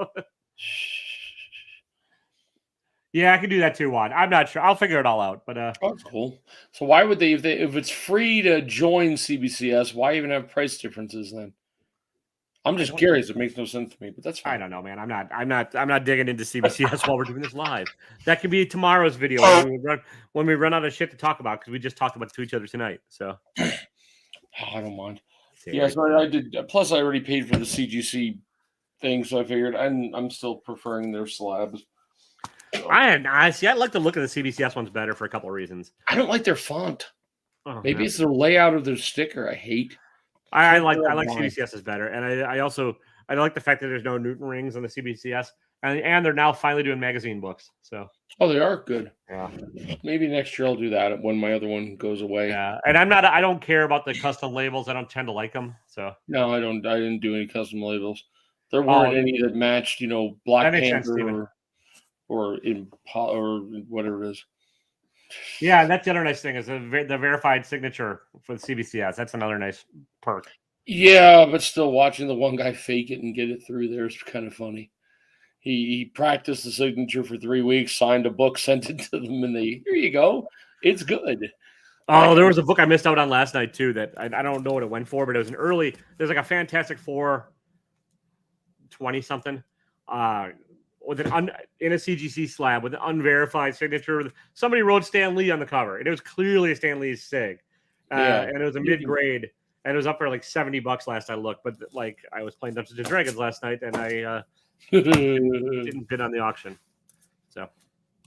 yeah, I can do that too, Juan. I'm not sure. I'll figure it all out. But that's cool. So why would they if it's free to join CBCS, why even have price differences then? I'm just curious. It makes no sense to me, but that's fine. I don't know, man. I'm not digging into CBCS while we're doing this live. That could be tomorrow's video when we run out of shit to talk about because we just talked about it to each other tonight. So I don't mind. say. Yeah, so I did. Plus, I already paid for the CGC thing, so I figured I'm still preferring their slabs. So. I like the look of the CBCS ones better for a couple of reasons. I don't like their font. Oh, Maybe it's the layout of their sticker I hate. I like CBCS is better, and I like the fact that there's no Newton rings on the CBCS, and they're now finally doing magazine books. So they are good. Yeah, maybe next year I'll do that when my other one goes away. Yeah, and I don't care about the custom labels. I don't tend to like them. So no, I don't. I didn't do any custom labels. There weren't any that matched, Black Panther or whatever it is. Yeah, that's the other nice thing is the verified signature for the CBCS. That's another nice perk. Yeah, but still watching the one guy fake it and get it through there is kind of funny. He practiced the signature for 3 weeks, signed a book, sent it to them, and here you go. It's good. Oh, there was a book I missed out on last night too that I don't know what it went for, but it was there's like a Fantastic Four 20-something with in a CGC slab with an unverified signature. Somebody wrote Stan Lee on the cover, and it was clearly a Stan Lee's sig. And it was a mid-grade, and it was up for like $70 last I looked. But like I was playing Dungeons and Dragons last night, and I didn't bid on the auction. So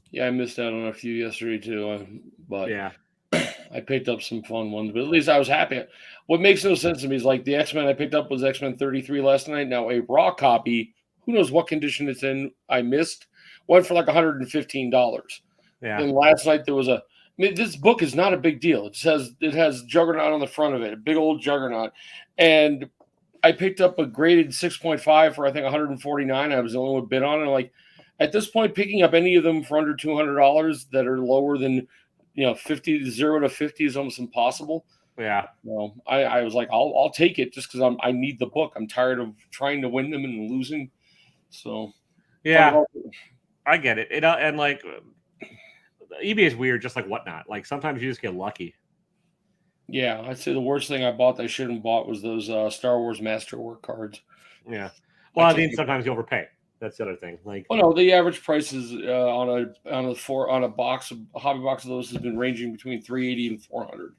yeah, I missed out on a few yesterday too. But yeah, I picked up some fun ones. But at least I was happy. What makes no sense to me is like the X-Men I picked up was X-Men 33 last night. Now a raw copy, who knows what condition it's in, I missed, went for like $115. Yeah. And last night there was this book is not a big deal. It has Juggernaut on the front of it, a big old Juggernaut. And I picked up a graded 6.5 for I think $149. I was the only one bid on it. I'm like, at this point, picking up any of them for under $200 that are lower than 0 to 50 is almost impossible. Yeah. Well, I was like, I'll take it just because I need the book. I'm tired of trying to win them and losing. So yeah, I get it. And like eBay is weird, just like Whatnot. Like sometimes you just get lucky. Yeah, I'd say the worst thing I bought that I shouldn't have bought was those Star Wars Masterwork cards. Yeah. Well, I mean, sometimes you overpay. That's the other thing. Like, no, the average prices on a box, a hobby box of those has been ranging between $380 and $400.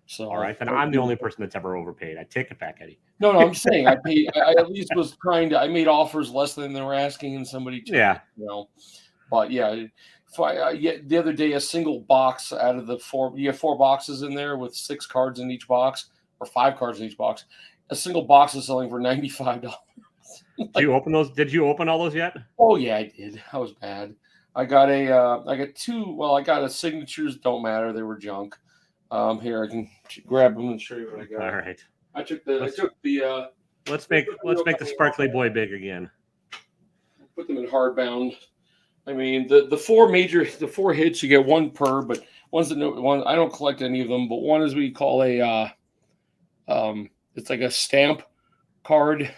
So, all right, then I'm the only person that's ever overpaid. I take it back, Eddie. No, I'm saying I paid. I at least was trying to. I made offers less than they were asking, and somebody took it, But yeah, the other day a single box out of the four. You have 4 boxes in there with 6 cards in each box or 5 cards in each box. A single box is selling for $95. Did you open those? Did you open all those yet? Oh yeah, I did. I was bad. I got two. Well, I got signatures. Don't matter. They were junk. Here I can grab them and show you what I got. All right. I took the. Let's make the sparkly boy big again. Put them in hardbound. I mean the 4 hits you get 1 per, but one I don't collect any of them, but one is what you call it's like a stamp card.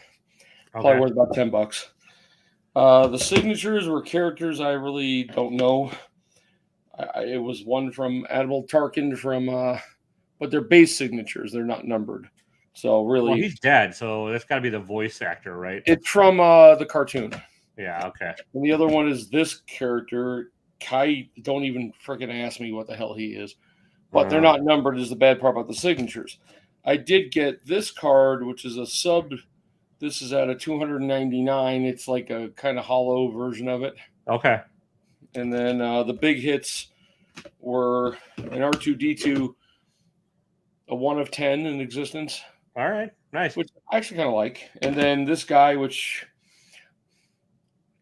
Probably worth about $10. The signatures were characters I really don't know. It was one from Admiral Tarkin but they're base signatures. They're not numbered. So really, well, he's dead. So that's got to be the voice actor, right? It's from the cartoon. Yeah. Okay. And the other one is this character. Kai. Don't even freaking ask me what the hell he is. But they're not numbered. Is the bad part about the signatures. I did get this card, which is a sub. This is at a $299. It's like a kind of hollow version of it. Okay. And then the big hits were an R2-D2, a 1 of 10 in existence. All right. Nice. Which I actually kind of like. And then this guy, which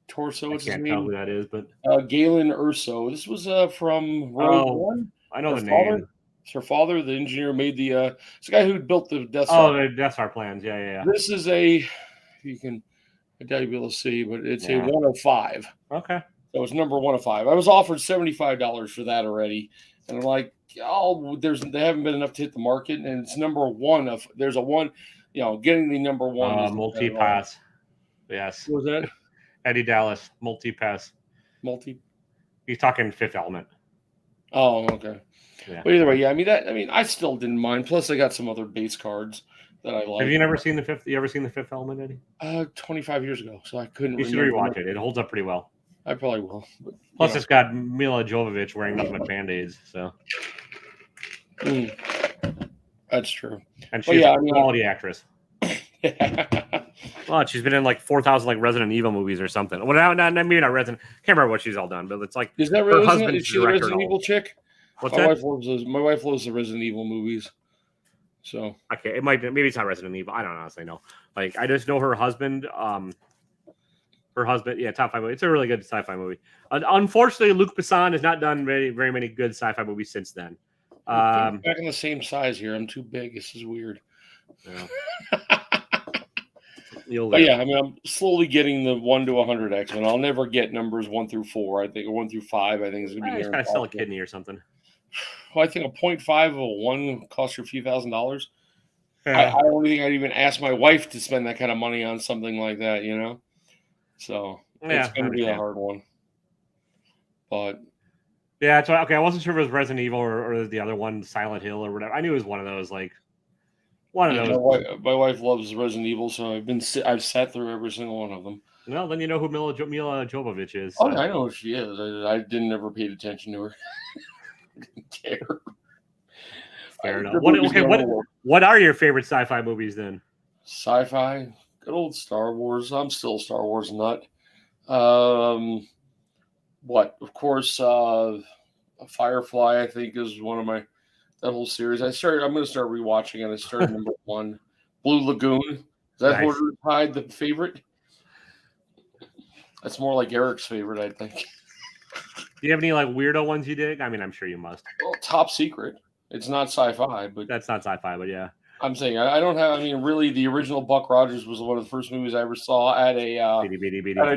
Torso, what's his name? I can't tell who that is, but Galen Urso. This was from Rogue One. I know the name. Her father, the engineer, made the it's the guy who built the Death Star. Oh, the Death Star plans. Yeah. This is I doubt you'll be able to see, but it's a 1 of 5. Okay. So it's number 1 of 5. I was offered $75 for that already. And I'm like, they haven't been enough to hit the market. And it's number 1 of, there's a 1, getting the number 1. Multi-pass. Yes. What was that? Eddie Dallas, multi-pass. He's talking Fifth Element. Oh, okay. Yeah. But either way, yeah. I mean, I still didn't mind. Plus, I got some other base cards that I like. Have you never seen the Fifth? You ever seen the Fifth Element, Eddie? 25 years ago, so I couldn't. You should rewatch it. It holds up pretty well. I probably will. But, plus, it's got Mila Jovovich wearing nothing but Band-Aids. So. I That's true. And she's a quality actress. Well, she's been in like 4,000 like Resident Evil movies or something. Well, maybe not Resident. Can't remember what she's all done, but it's like is that really? Is she the Resident Evil chick? What's that? My wife loves the Resident Evil movies. So okay, it might be, maybe it's not Resident Evil. I don't honestly know. Like I just know her husband. Yeah, top 5 movie. It's a really good sci-fi movie. Unfortunately, Luc Besson has not done very many good sci-fi movies since then. Back in the same size here. I'm too big. This is weird. Yeah. But yeah, I mean, I'm slowly getting the 1 to 100 X-Men. I'll never get numbers 1 through 4. I think, or 1 through 5. I think is going to be. Just gotta sell a kidney or something. Well, I think a 0.5 of a 1 costs you a few $1,000s. Yeah. I don't think I'd even ask my wife to spend that kind of money on something like that, you know. So it's going to be a hard one. But yeah, so okay, I wasn't sure if it was Resident Evil or the other one, Silent Hill or whatever. I knew it was one of those, like one of those. My wife loves Resident Evil, so I've sat through every single one of them. Well, then you know who Mila Jovovich is. Oh, I know who she is. I didn't ever paid attention to her. I didn't care. Fair enough. What are your favorite sci-fi movies then? Sci-fi, good old Star Wars. I'm still a Star Wars nut. Of course, Firefly, I think, is one of that whole series. I'm going to start rewatching it. I started number 1. Blue Lagoon. Is that nice. Order Tide the favorite? That's more like Eric's favorite, I think. Do you have any like weirdo ones you dig? I mean, I'm sure you must. Well, Top Secret. It's not sci-fi, but that's not sci-fi, but yeah. I'm saying I don't have. I mean, really, the original Buck Rogers was one of the first movies I ever saw at a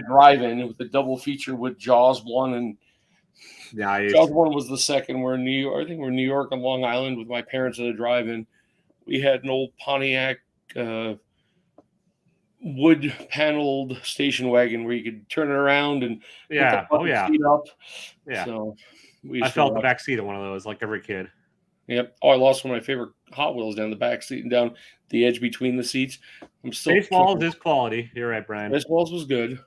drive-in with a double feature with Jaws 1 and nice. Jaws 1 was the second. We're in New York. I think we're in New York on Long Island with my parents at a drive-in. We had an old Pontiac wood paneled station wagon where you could turn it around and put the seat up. Yeah. So I felt the back seat of one of those, like every kid. Yep. Oh, I lost one of my favorite Hot Wheels down the back seat and down the edge between the seats. I'm still. Baseballs is quality. You're right, Brian. Baseballs was good.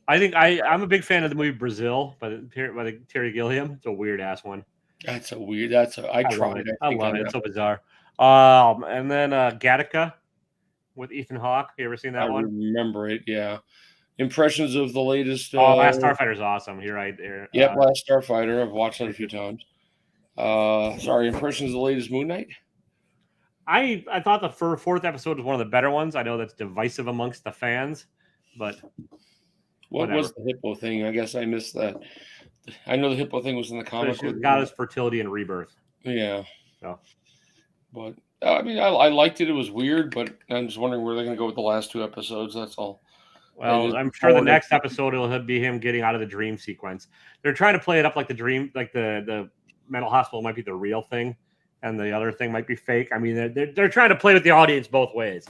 I think I'm a big fan of the movie Brazil by Terry Gilliam. It's a weird ass one. I tried it. I love it. It's so bizarre. And then Gattaca with Ethan Hawke. You ever seen that one? I remember it. Yeah. Impressions of the latest. Last Starfighter is awesome. You're right there. Yep, Last Starfighter. I've watched it a few times. Impressions of the latest Moon Knight. I thought the fourth episode was one of the better ones. I know that's divisive amongst the fans, but what was the hippo thing? I guess I missed that. I know the hippo thing was in the comic. Got his fertility and rebirth. Yeah. So, but I mean, I liked it. It was weird, but I'm just wondering where they're going to go with the last 2 episodes. That's all. Well, I'm sure the next episode will be him getting out of the dream sequence. They're trying to play it up like the dream, like the mental hospital might be the real thing, and the other thing might be fake. I mean, they're trying to play with the audience both ways.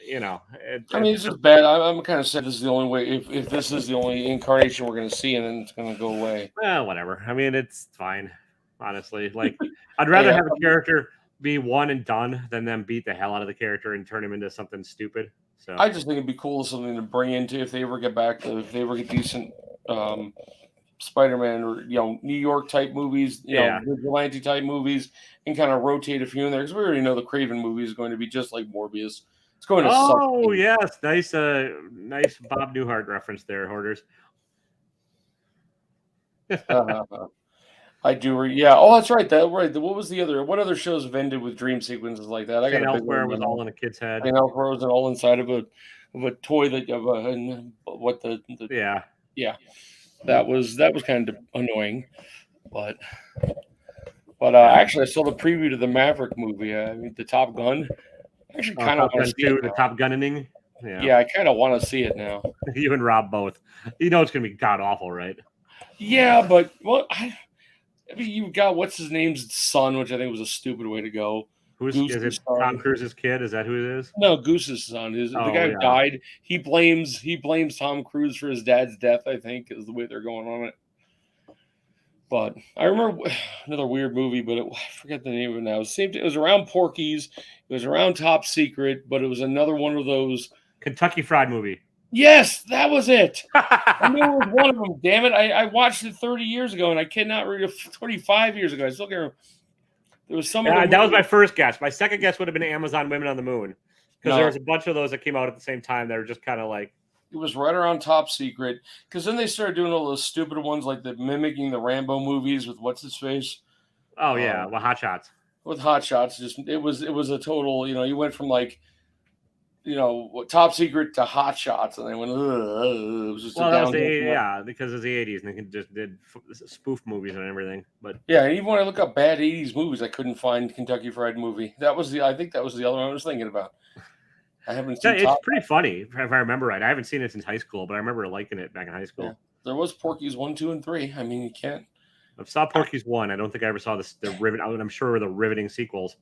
You know, it's just bad. I'm kind of sad this is the only way. If this is the only incarnation we're going to see, and then it's going to go away. Well, whatever. I mean, it's fine. Honestly, like I'd rather have a character be one and done than them beat the hell out of the character and turn him into something stupid. So I just think it'd be cool something to bring into if they ever get decent Spider-Man or New York type movies, vigilante type movies, and kind of rotate a few in there because we already know the Craven movie is going to be just like Morbius. It's going to suck. Oh yes, nice Bob Newhart reference there, Hoarders. I do. Oh, that's right. What was the other? What other shows have ended with dream sequences like that? I got Elsewhere was all in a kid's head. And Elsewhere was all inside of a toy that That was kind of annoying, but actually I saw the preview to the Maverick movie. The Top Gun. I actually kind of want to see it. The Top Gunning. Yeah, I kind of want to see it now. You and Rob both. You know it's gonna be god awful, right? Yeah, but you've got what's his name's son, which I think was a stupid way to go. Is it Tom Cruise's kid? Is that who it is? No, Goose's son. The guy who died. He blames Tom Cruise for his dad's death, I think, is the way they're going on it. But I remember another weird movie, but I forget the name of it now. It was around Porky's. It was around Top Secret, but it was another one of those Kentucky Fried Movie. Yes, that was it. I knew it was one of them. Damn it! I watched it 30 years ago, and I cannot read it 25 years ago. I still can't remember. There was some. That was my first guess. My second guess would have been Amazon Women on the Moon, because there was a bunch of those that came out at the same time that were just kind of like. It was right around Top Secret, because then they started doing all those stupid ones like mimicking the Rambo movies with what's his face. Oh yeah, well, Hot Shots. With Hot Shots, just it was a total. You went from like, Top Secret to Hot Shots, and they went. It was just because it's the 80s, and they just did spoof movies and everything. But yeah, and even when I look up bad 80s movies, I couldn't find Kentucky Fried Movie. I think that was the other one I was thinking about. I haven't seen. It's pretty funny, if I remember right. I haven't seen it since high school, but I remember liking it back in high school. Yeah. There was Porky's 1, 2, and 3. I mean, you can't. I saw Porky's 1. I don't think I ever saw the rivet. I'm sure the riveting sequels.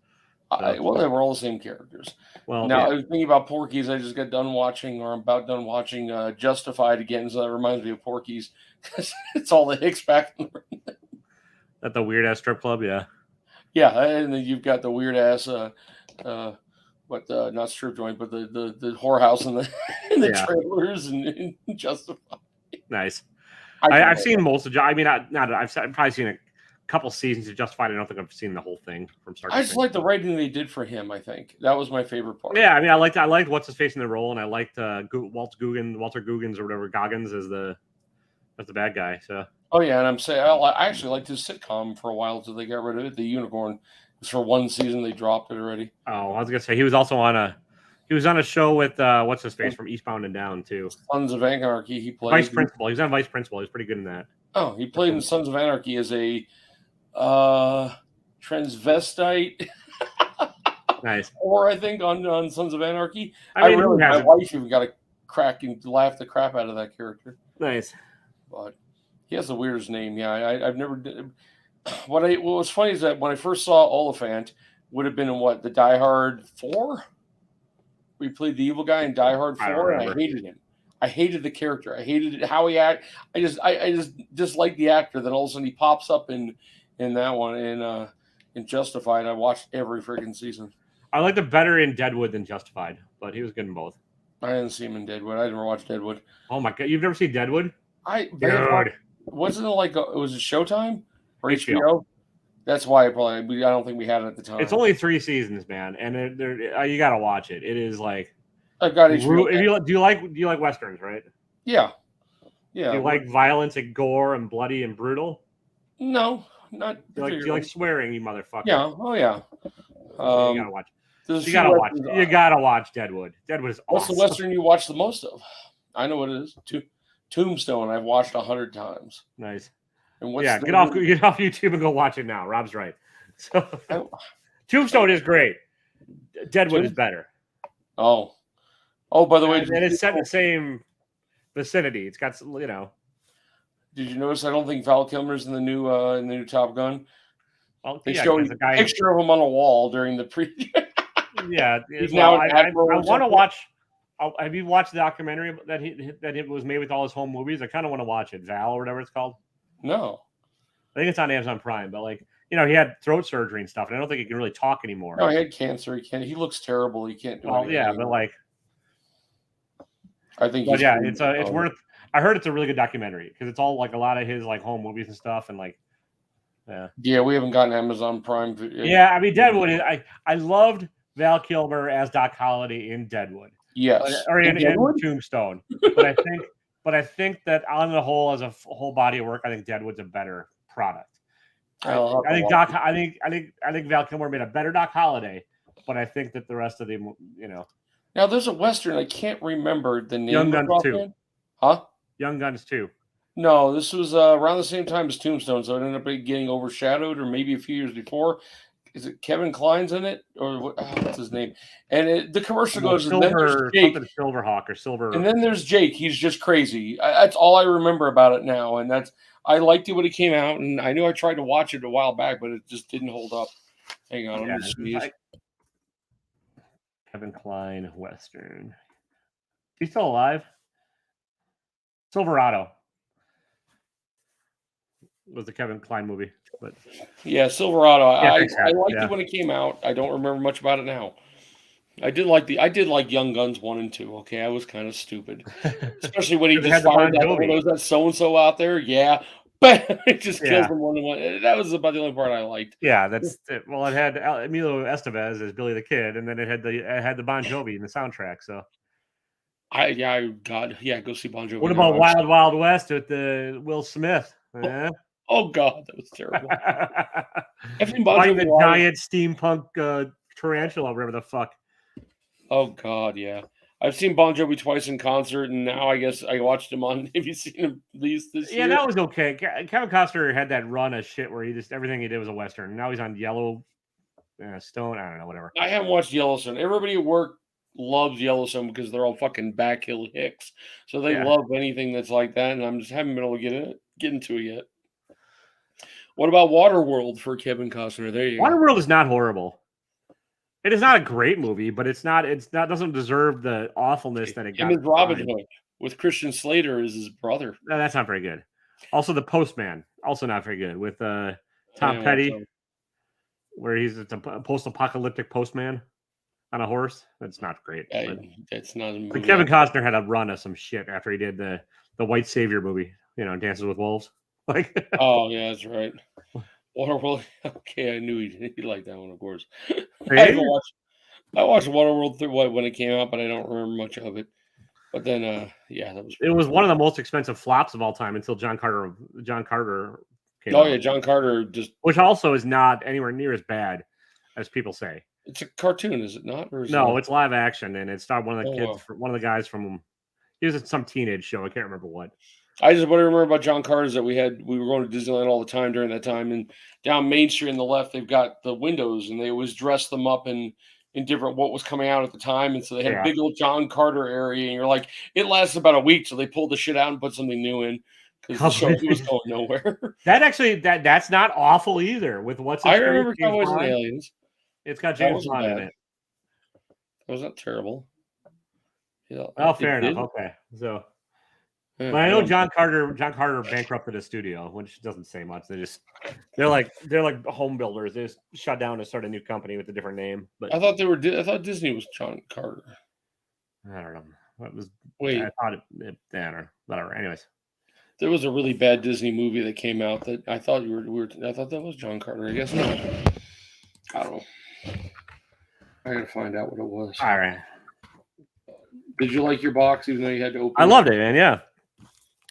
Well, they were all the same characters. Well, now I was thinking about Porky's. I just got done watching, or I'm about done watching, Justified again. So that reminds me of Porky's, because it's all the Hicks back in the room. At the weird ass strip club, yeah. Yeah, and then you've got the weird ass, not strip joint, but the whorehouse and the trailers and Justified. Nice. I've seen most of. I mean, I've probably seen a couple seasons of Justified. I don't think I've seen the whole thing from start. I just like the writing they did for him. I think that was my favorite part. Yeah, I mean, I liked what's his face in the role, and I liked Walter Goggins or whatever Goggins as the bad guy. So. Oh yeah, and I actually liked his sitcom for a while until they got rid of it. The Unicorn. It was for one season. They dropped it already. Oh, I was gonna say he was on a show with what's his face from Eastbound and Down too. Sons of Anarchy. He played Vice Principal. He was on Vice Principal. He was pretty good in that. Oh, he played in Sons of Anarchy as a transvestite. Nice. Or I think on Sons of Anarchy. My wife even got a crack and laughed the crap out of that character. Nice. But he has the weirdest name. Yeah, I've never. What was funny is that when I first saw Oliphant, would have been in the Die Hard 4. We played the evil guy in Die Hard 4, and I hated him. I hated the character. I hated how he acted. I just disliked the actor. Then all of a sudden he pops up in that one in Justified. I watched every freaking season. I liked it better in Deadwood than Justified, but he was good in both. I didn't see him in Deadwood. I never watched Deadwood. Oh my god, you've never seen Deadwood? Wasn't it like was it Showtime or HBO? That's why I don't think we had it at the time. It's only 3 seasons, man, and you got to watch it. It is like I've got HBO. Do you like westerns, right? Yeah. Yeah. Do you like violence and gore and bloody and brutal? No, not. Do you like swearing, you motherfucker? Yeah. Oh yeah. You gotta watch. You gotta watch Deadwood. Deadwood is awesome. What's the western you watch the most of? I know what it is. Tombstone. I've watched 100 times. Nice. And get off YouTube and go watch it now. Rob's right. So Tombstone is great. Deadwood is better. Oh, by the way, and it's set in the same vicinity. It's got some, Did you notice? I don't think Val Kilmer's in the new Top Gun. Well, they show a picture of him on a wall during the preview. Yeah, I want to watch. Have you watched the documentary that it was made with all his home movies? I kind of want to watch it. Val or whatever it's called. No, I think it's on Amazon Prime. But he had throat surgery and stuff, and I don't think he can really talk anymore. No, he had cancer. He looks terrible. He can't do anything. Yeah, but I think. But yeah, it's worth. I heard it's a really good documentary because it's all a lot of his home movies and stuff, and Yeah, we haven't gotten Amazon Prime. Yeah, I mean Deadwood. I loved Val Kilmer as Doc Holliday in Deadwood. Yes, or in Tombstone. But I think that on the whole, as a whole body of work, I think Deadwood's a better product. I think Val Kilmer made a better Doc Holliday, but I think that the rest of them, Now there's a Western. I can't remember the name. Young Guns 2. Huh? Young Guns 2. No, this was around the same time as Tombstone, so it ended up getting overshadowed, or maybe a few years before. Is it Kevin Kline's in it, or what's his name? And the commercial goes, and then there's Jake. Silverhawk or Silver. And then there's Jake. He's just crazy. That's all I remember about it now, and I liked it when it came out, and I knew I tried to watch it a while back, but it just didn't hold up. Hang on, let me sneeze. Kevin Kline Western. He's still alive. Silverado was the Kevin Kline movie, but yeah, Silverado. I liked it when it came out. I don't remember much about it now. I did like Young Guns 1 and 2. Okay, I was kind of stupid, especially when he just fired that so and so out there. Yeah, But it just kills Yeah. them one to one. That was about the only part I liked. Yeah, that's it. Well, it had Emilio Estevez as Billy the Kid, and then it had the Bon Jovi in the soundtrack. So, God, yeah, go see Bon what Jovi now. about Wild Wild West with the Will Smith? Oh God, that was terrible. I've seen Bon Fighting Jovi the live. giant steampunk tarantula, whatever the fuck. Oh God, yeah. I've seen Bon Jovi twice in concert, and now I guess I watched him on. Have you seen him release this Yeah, year? that was okay. Kevin Costner had that run of shit where he just everything he did was a western. Now he's on Yellowstone. I don't know, whatever. I haven't watched Yellowstone. Everybody at work loves Yellowstone because they're all fucking backhill hicks, so they love anything that's like that. And I'm just haven't been able to get into it yet. What about Waterworld for Kevin Costner? There you go. Waterworld is not horrible. It is not a great movie, but it's not doesn't deserve the awfulness that it got. Him as Robin Hood with Christian Slater as his brother. No, that's not very good. Also, The Postman, also not very good with Tom Petty, where he's a post-apocalyptic postman on a horse. That's not great. That's not. But Kevin Costner had a run of some shit after he did the White Savior movie. Dances with Wolves. Like, oh yeah, that's right. Waterworld. Okay, I knew he liked that one, of course. Hey? I watched Waterworld when it came out, but I don't remember much of it. But then, yeah, that was. It was one of the most expensive flops of all time until John Carter came out. Oh yeah, John Carter which also is not anywhere near as bad as people say. It's a cartoon, is it not? Or is no, it's live action, and it starred one of the kids, wow. one of the guys from. He was in some teenage show. I can't remember what. What I remember about John Carter is that we were going to Disneyland all the time during that time, and down Main Street on the left, they've got the windows, and they always dress them up in different what was coming out at the time, and so they had a big old John Carter area, and you're like, it lasts about a week, so they pulled the shit out and put something new in because the show was going nowhere. That actually that's not awful either. With what's I remember Cowboys and Aliens. It's got James Bond in it. That was not terrible. Yeah, oh, fair enough. Okay, so. But I know John Carter bankrupted a studio, which doesn't say much. They're like home builders. They just shut down to start a new company with a different name. But I thought Disney was John Carter. I don't know. What was? Wait, I thought it whatever. Anyways, there was a really bad Disney movie that came out that I thought I thought that was John Carter. I guess not. I don't know. I gotta find out what it was. All right. Did you like your box, even though you had to open? I loved it, man. Yeah.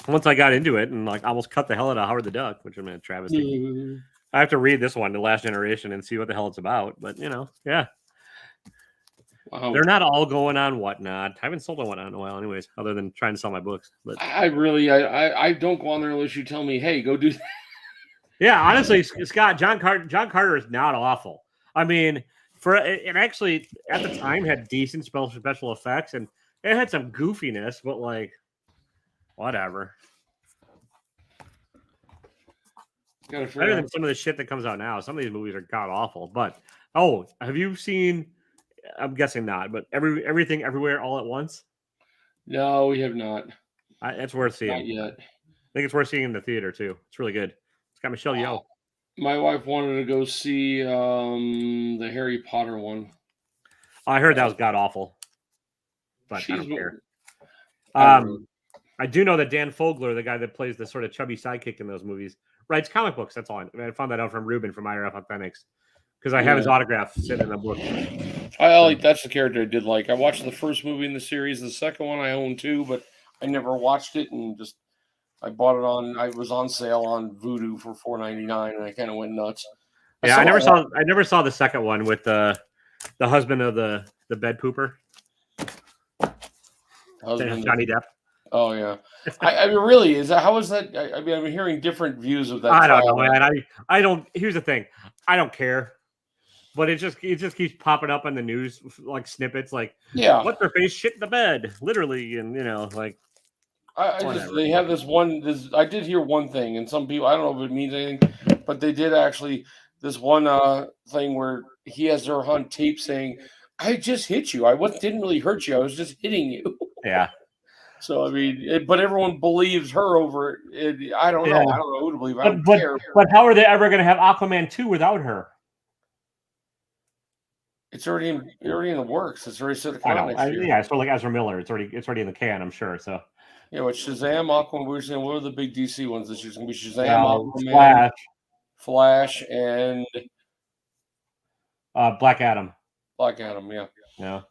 Once I got into it and almost cut the hell out of Howard the Duck, which I'm a travesty. Mm-hmm. I have to read this one, The Last Generation, and see what the hell it's about. But yeah. Wow. They're not all going on Whatnot. I haven't sold on Whatnot in a while, anyways, other than trying to sell my books. But I don't go on there unless you tell me, hey, go do that. Yeah, honestly, Scott, John Carter is not awful. I mean, it actually at the time had decent special effects, and it had some goofiness, but whatever. Better than some of the shit that comes out now. Some of these movies are god awful. But have you seen? I'm guessing not. But everything, everywhere, all at once. No, we have not. It's worth seeing. Not yet. I think it's worth seeing in the theater too. It's really good. It's got Michelle Yeoh. My wife wanted to go see the Harry Potter one. I heard that was god awful. But I don't care. I do know that Dan Fogler, the guy that plays the sort of chubby sidekick in those movies, writes comic books. That's all. I found that out from Ruben from IRF Authentics because I have his autograph sitting in the book. That's the character I did like. I watched the first movie in the series. The second one I own too, but I never watched it and I bought it on. I was on sale on Vudu for $4.99, and I kind of went nuts. I never saw the second one with the husband of the bed pooper. Johnny Depp. Oh yeah, I mean, really, how is that? I mean, I'm hearing different views of that. I don't know, man. I don't. Here's the thing, I don't care, but it just keeps popping up on the news like snippets, what's her face shit in the bed, literally, and they have this one. I did hear one thing, and some people I don't know if it means anything, but they did actually this one thing where he has her on tape saying, "I just hit you. Didn't really hurt you. I was just hitting you." Yeah. So I mean, but everyone believes her over it. I don't know. I don't know who to believe. I don't care. But how are they ever going to have Aquaman 2 without her? It's already in the works. It's already set to come out next year. Yeah, it's like Ezra Miller. It's already in the can, I'm sure. So Yeah, with Shazam, Aquaman, we were saying what are the big DC ones this year? It's gonna be Shazam, Well, Aquaman, Flash, and Black Adam. Black Adam. Yeah. Yeah.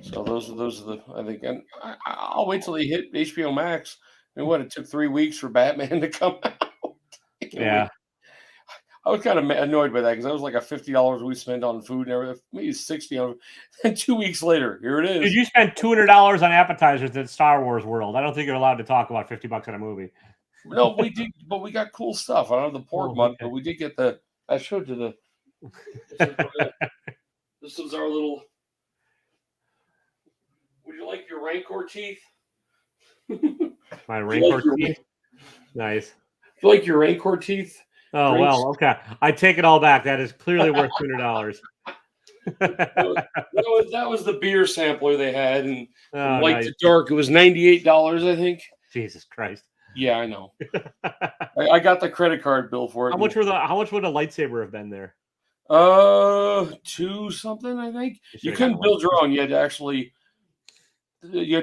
So those are the I think, and I'll wait till they hit HBO Max. I mean, what it took 3 weeks for Batman to come out. I can't Yeah. wait. I was kind of annoyed by that because that was like a $50 we spent on food and everything, maybe 60 on it. And 2 weeks later, here it Dude, is. you spent $200 on appetizers at Star Wars World. I don't think you're allowed to talk about $50 on a movie. No, we did, but we got cool stuff. I don't have the pork Oh, mud, okay. but we did get the. I showed you the. This was our little. Would you like your Rancor teeth? My Rancor teeth. Nice. You like your Rancor teeth? Oh, drinks? well, okay. I take it all back. That is clearly worth $200. That was the beer sampler they had, and Oh, light nice. to dark. It was $98, I think. Jesus Christ. Yeah, I know. I got the credit card bill for it. How much would a lightsaber have been there? 2 something, I think. You couldn't build your own. You had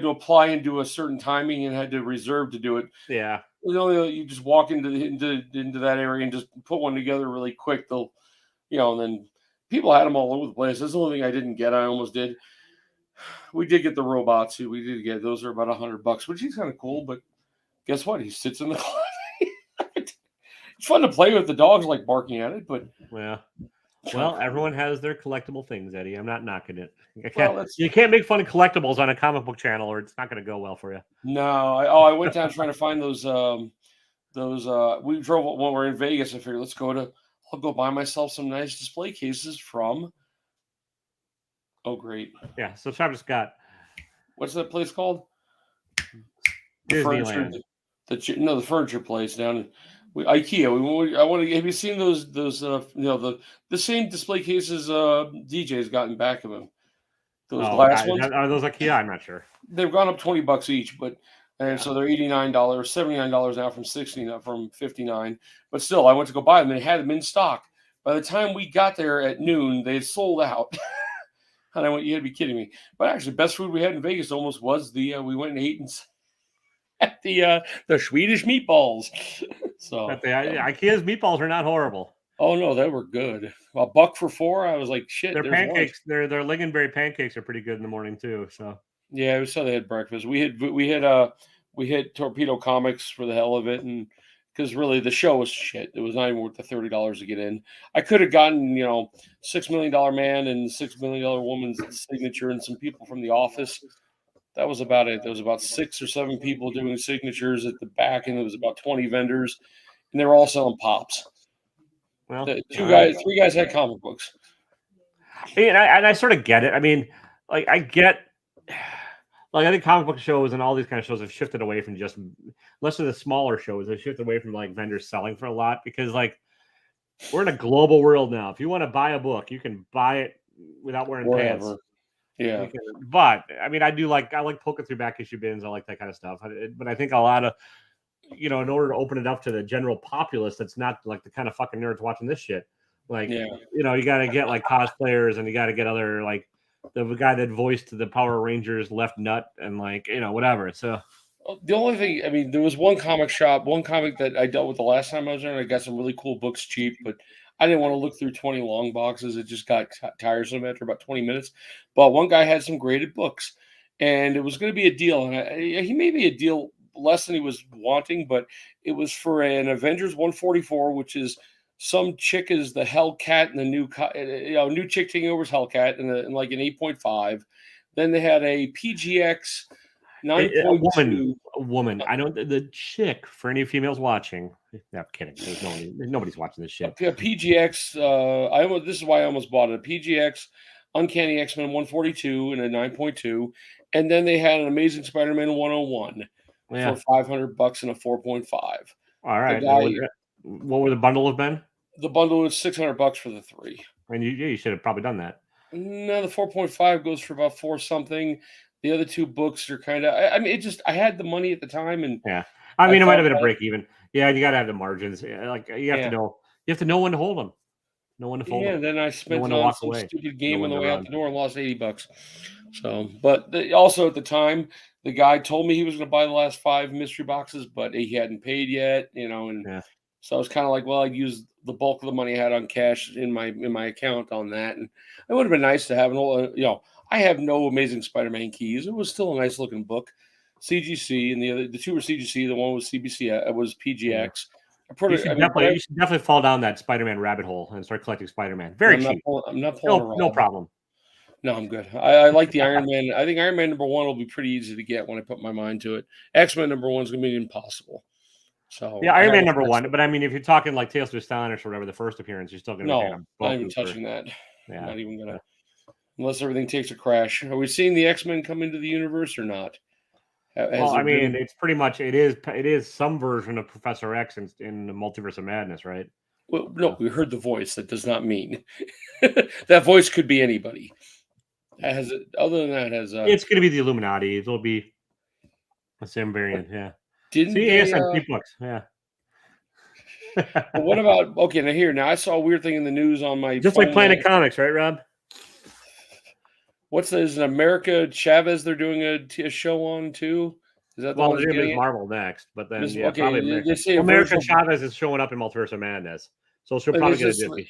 to apply and do a certain timing and had to reserve to do it. Yeah. You just walk into that area and just put one together really quick. They'll, and then people had them all over the place. That's the only thing I didn't get. I almost did. We did get the robots too. We did get those are about $100, which is kind of cool. But guess what? He sits in the closet. It's fun to play with. The dogs like barking at it, but yeah. Well, everyone has their collectible things, Eddie. I'm not knocking it. Well, you can't make fun of collectibles on a comic book channel, or it's not going to go well for you. No, I went down trying to find those. We drove when we were in Vegas. I figured I'll go buy myself some nice display cases from. Oh, great! Yeah, so Travis Scott. What's that place called? Disneyland. The furniture place down in IKEA. Have you seen those the same display cases DJ's got in back of him? Those glass ones. Are those IKEA? I'm not sure. They've gone up $20 each, but so they're $89, $79 now from $59. But still, I went to go buy them. They had them in stock. By the time we got there at noon, they had sold out. And I went, you had to be kidding me. But actually, best food we had in Vegas almost was we went and ate at the Swedish meatballs. So IKEA's meatballs are not horrible. Oh no, they were good. $1 for 4. I was like, shit. Their pancakes, their lingonberry pancakes are pretty good in the morning too. So yeah, we saw they had breakfast. We hit Torpedo Comics for the hell of it, and because really the show was shit. It was not even worth the $30 to get in. I could have gotten $6 Million Man and $6 Million Woman's signature and some people from The Office. That was about it. There was about 6 or 7 people doing signatures at the back, and there was about 20 vendors, and they were all selling pops. Well, 3 guys had comic books. And I sort of get it. I mean, like I think comic book shows and all these kind of shows have shifted away from just less of the smaller shows. They've shifted away from like vendors selling for a lot because like we're in a global world now. If you want to buy a book, you can buy it without wearing pants. Yeah. But I mean, I like poking through back issue bins. I like that kind of stuff. But I think a lot of, in order to open it up to the general populace, that's not like the kind of fucking nerds watching this shit. Like, you got to get like cosplayers and you got to get other like the guy that voiced the Power Rangers left nut and like, whatever. So the only thing, I mean, there was one comic that I dealt with the last time I was there, and I got some really cool books cheap, but I didn't want to look through 20 long boxes. It just got tiresome after about 20 minutes. But one guy had some graded books, and it was going to be a deal. And he made me a deal less than he was wanting, but it was for an Avengers 144, which is some chick is the Hellcat and the new chick taking over is Hellcat and like an 8.5. Then they had a PGX 9.2. A woman. I know the chick for any females watching. No, I'm kidding. Nobody's watching this shit. A PGX. This is why I almost bought it. A PGX Uncanny X-Men 142 and a 9.2, and then they had an Amazing Spider-Man 101 for $500 and a 4.5. All right. What would the bundle have been? The bundle was $600 for the 3. And you should have probably done that. No, the 4.5 goes for about 4 something. The other 2 books are kind of. I mean, I had the money at the time, and yeah. I mean, it might have been a break even. Yeah, you got to have the margins. Like you have to know. You have to know when to hold them. Know when to fold them. Yeah. Then I spent on some stupid game on the way out the door and lost $80. So, but also at the time, The guy told me he was going to buy the last 5 mystery boxes, but he hadn't paid yet, and Yeah. so I was kind of like, well, I'd use the bulk of the money I had on cash in my account on that, and it would have been nice to have an old, I have no Amazing Spider-Man keys. It was still a nice looking book, CGC, and the two were CGC. The one was CBC. It was PGX. You should definitely fall down that Spider-Man rabbit hole and start collecting Spider-Man. Very cheap. I'm not pulling no problem. No, I'm good. I like the Iron Man. I think Iron Man #1 will be pretty easy to get when I put my mind to it. X-Men #1 is going to be impossible. So yeah, Iron Man #1. But I mean, if you're talking like Tales to Astonish or whatever, the first appearance, you're still going to be not even touching that. Yeah, not even going to, unless everything takes a crash. Are we seeing the X-Men come into the universe or not? Well, I mean, it's pretty much it is some version of Professor X in the Multiverse of Madness, right? Well, no, we heard the voice. That does not mean that voice could be anybody. Other than that, it's going to be the Illuminati. It'll be the same variant. Yeah. Didn't see ASMP books? Yeah. But what about now I saw a weird thing in the news on my just phone like Planet Comics, right, Rob? Is an America Chavez they're doing a show on too? Is that the they're going to be Marvel next, but then probably America. America Chavez is showing up in Multiverse of Madness, so she'll probably get a Disney.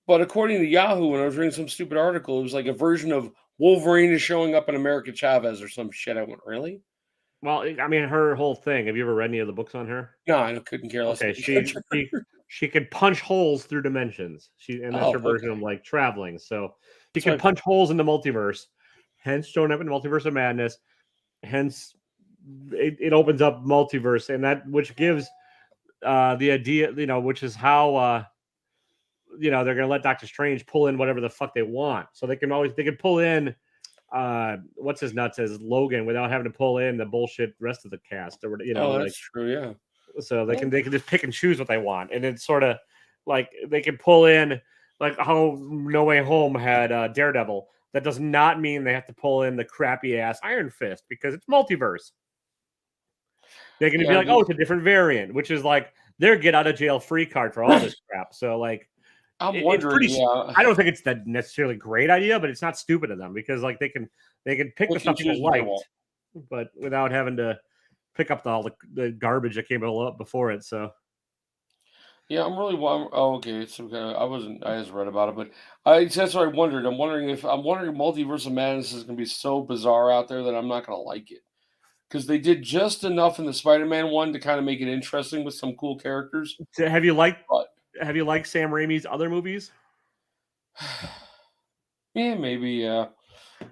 But according to Yahoo, when I was reading some stupid article, it was like a version of Wolverine is showing up in America Chavez or some shit. I went, really? Well, I mean, her whole thing. Have you ever read any of the books on her? No, I couldn't care less. Okay, she could punch holes through dimensions. And that's her version of like traveling. So she can punch holes in the multiverse, hence showing up in the Multiverse of Madness. Hence, it opens up multiverse, and that which gives the idea, which is how they're going to let Doctor Strange pull in whatever the fuck they want. So they can pull in what's his nuts as Logan without having to pull in the bullshit rest of the cast or that's true, yeah. So they can just pick and choose what they want, and it's sort of like they can pull in like how No Way Home had Daredevil. That does not mean they have to pull in the crappy ass Iron Fist because it's multiverse. They're going to be like, oh, it's a different variant, which is like their get out of jail free card for all this crap. So like. I'm wondering. I don't think it's that necessarily great idea, but it's not stupid of them because like they can pick the stuff people liked, but without having to pick up all the garbage that came up before it. So yeah, I'm really. Okay. So I just read about it, but that's what I wondered. I'm wondering if Multiverse of Madness is going to be so bizarre out there that I'm not going to like it because they did just enough in the Spider-Man one to kind of make it interesting with some cool characters. Have you liked Sam Raimi's other movies? Yeah, maybe. Yeah.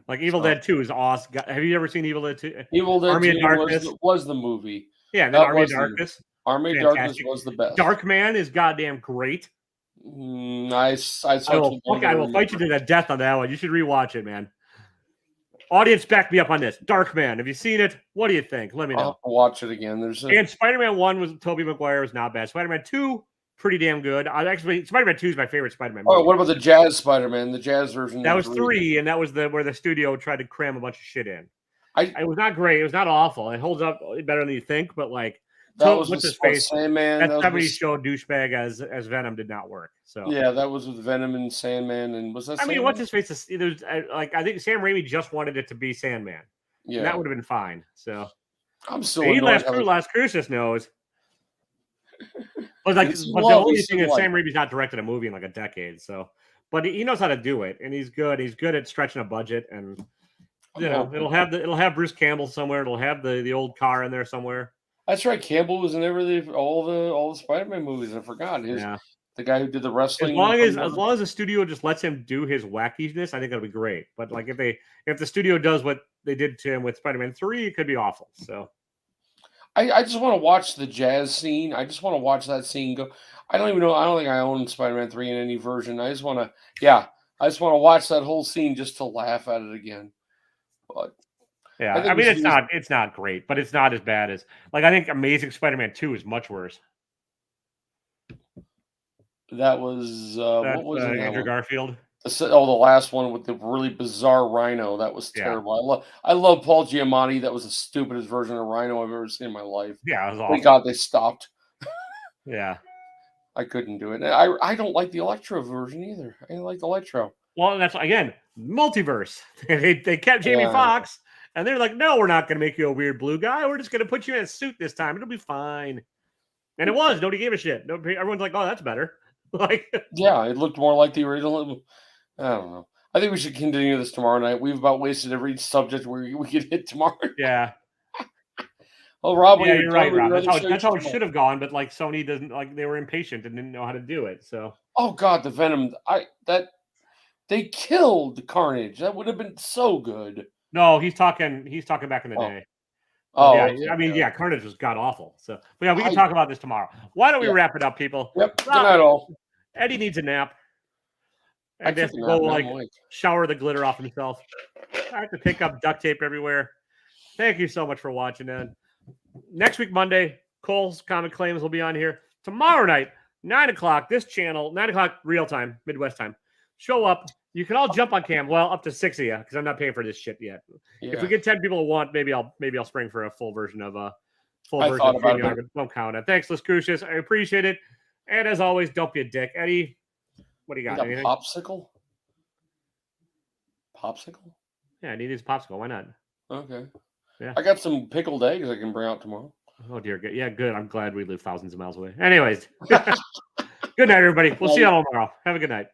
Like Evil Dead 2 is awesome. Have you ever seen Evil Dead 2? Evil Dead Army 2 of Darkness was the movie. Yeah, and then Army of Darkness. Army of Darkness was the best. Darkman is goddamn great. Nice. I will fight you to the death on that one. You should rewatch it, man. Audience, back me up on this. Darkman. Have you seen it? What do you think? Let me know. I'll watch it again. And Spider-Man 1 was Tobey Maguire was not bad. Spider-Man 2, pretty damn good. Spider-Man 2 is my favorite Spider-Man movie. Oh, what about the Jazz Spider-Man? The Jazz version. That was 3, and that was where the studio tried to cram a bunch of shit in. It was not great. It was not awful. It holds up better than you think, but like what's his face? Sandman. That 70s show douchebag as Venom did not work. So yeah, that was with Venom and Sandman, and was that? I mean, what's his face? I think Sam Raimi just wanted it to be Sandman. Yeah, and that would have been fine. So I'm still. He left through Last Christmas knows. But the only thing is Sam Raimi's not directed a movie in like a decade. So, but he knows how to do it, and he's good. He's good at stretching a budget, and it'll have Bruce Campbell somewhere. It'll have the old car in there somewhere. That's right. Campbell was in all the Spider-Man movies. I forgot the guy who did the wrestling. As long as the studio just lets him do his wackiness, I think that'll be great. But like if the studio does what they did to him with Spider-Man 3, it could be awful. So I just want to watch the jazz scene. I just want to watch that scene go. I don't even know. I don't think I own Spider-Man 3 in any version. I just want to watch that whole scene just to laugh at it again. But yeah, I mean it's not great, but it's not as bad as I think Amazing Spider-Man 2 is much worse. That was what was Andrew Garfield. The last one with the really bizarre Rhino. That was terrible. I love Paul Giamatti. That was the stupidest version of Rhino I've ever seen in my life. Yeah, it was awesome. Thank God they stopped. Yeah, I couldn't do it. I don't like the Electro version either. I didn't like the Electro. Well, that's again multiverse. they kept Jamie Foxx And they're like, no, we're not going to make you a weird blue guy. We're just going to put you in a suit this time. It'll be fine. And it was. Nobody gave a shit. Nobody, everyone's like, oh, that's better. Like, yeah, it looked more like the original. I don't know. I think we should continue this tomorrow night. We've about wasted every subject we could hit tomorrow. Yeah. Oh, Rob, yeah, you're right, Rob. That's how it should have gone, but like Sony doesn't like they were impatient and didn't know how to do it. So. Oh God, the Venom! They killed Carnage. That would have been so good. No, he's talking back in the day. Oh, yeah. Okay, I mean, yeah, Carnage was god awful. So, but yeah, we can talk about this tomorrow. Why don't we wrap it up, people? Yep. Good night, all. Eddie needs a nap. I have to go shower the glitter off himself. I have to pick up duct tape everywhere. Thank you so much for watching, man. Next week, Monday, Cole's Comic Claims will be on here. Tomorrow night, 9 o'clock, this channel, 9 o'clock real time, Midwest time. Show up. You can all jump on cam. Well, up to 6 of you, because I'm not paying for this shit yet. Yeah. If we get 10 people who want, maybe I'll spring for a full version of Won't count it. Thanks, Las Crucias. I appreciate it. And as always, don't be a dick. Eddie, what do you got? Popsicle? Popsicle? Yeah, I need his popsicle. Why not? Okay. Yeah. I got some pickled eggs I can bring out tomorrow. Oh, dear. Good. Yeah, good. I'm glad we live thousands of miles away. Anyways. Good night, everybody. We'll see you all tomorrow. Have a good night.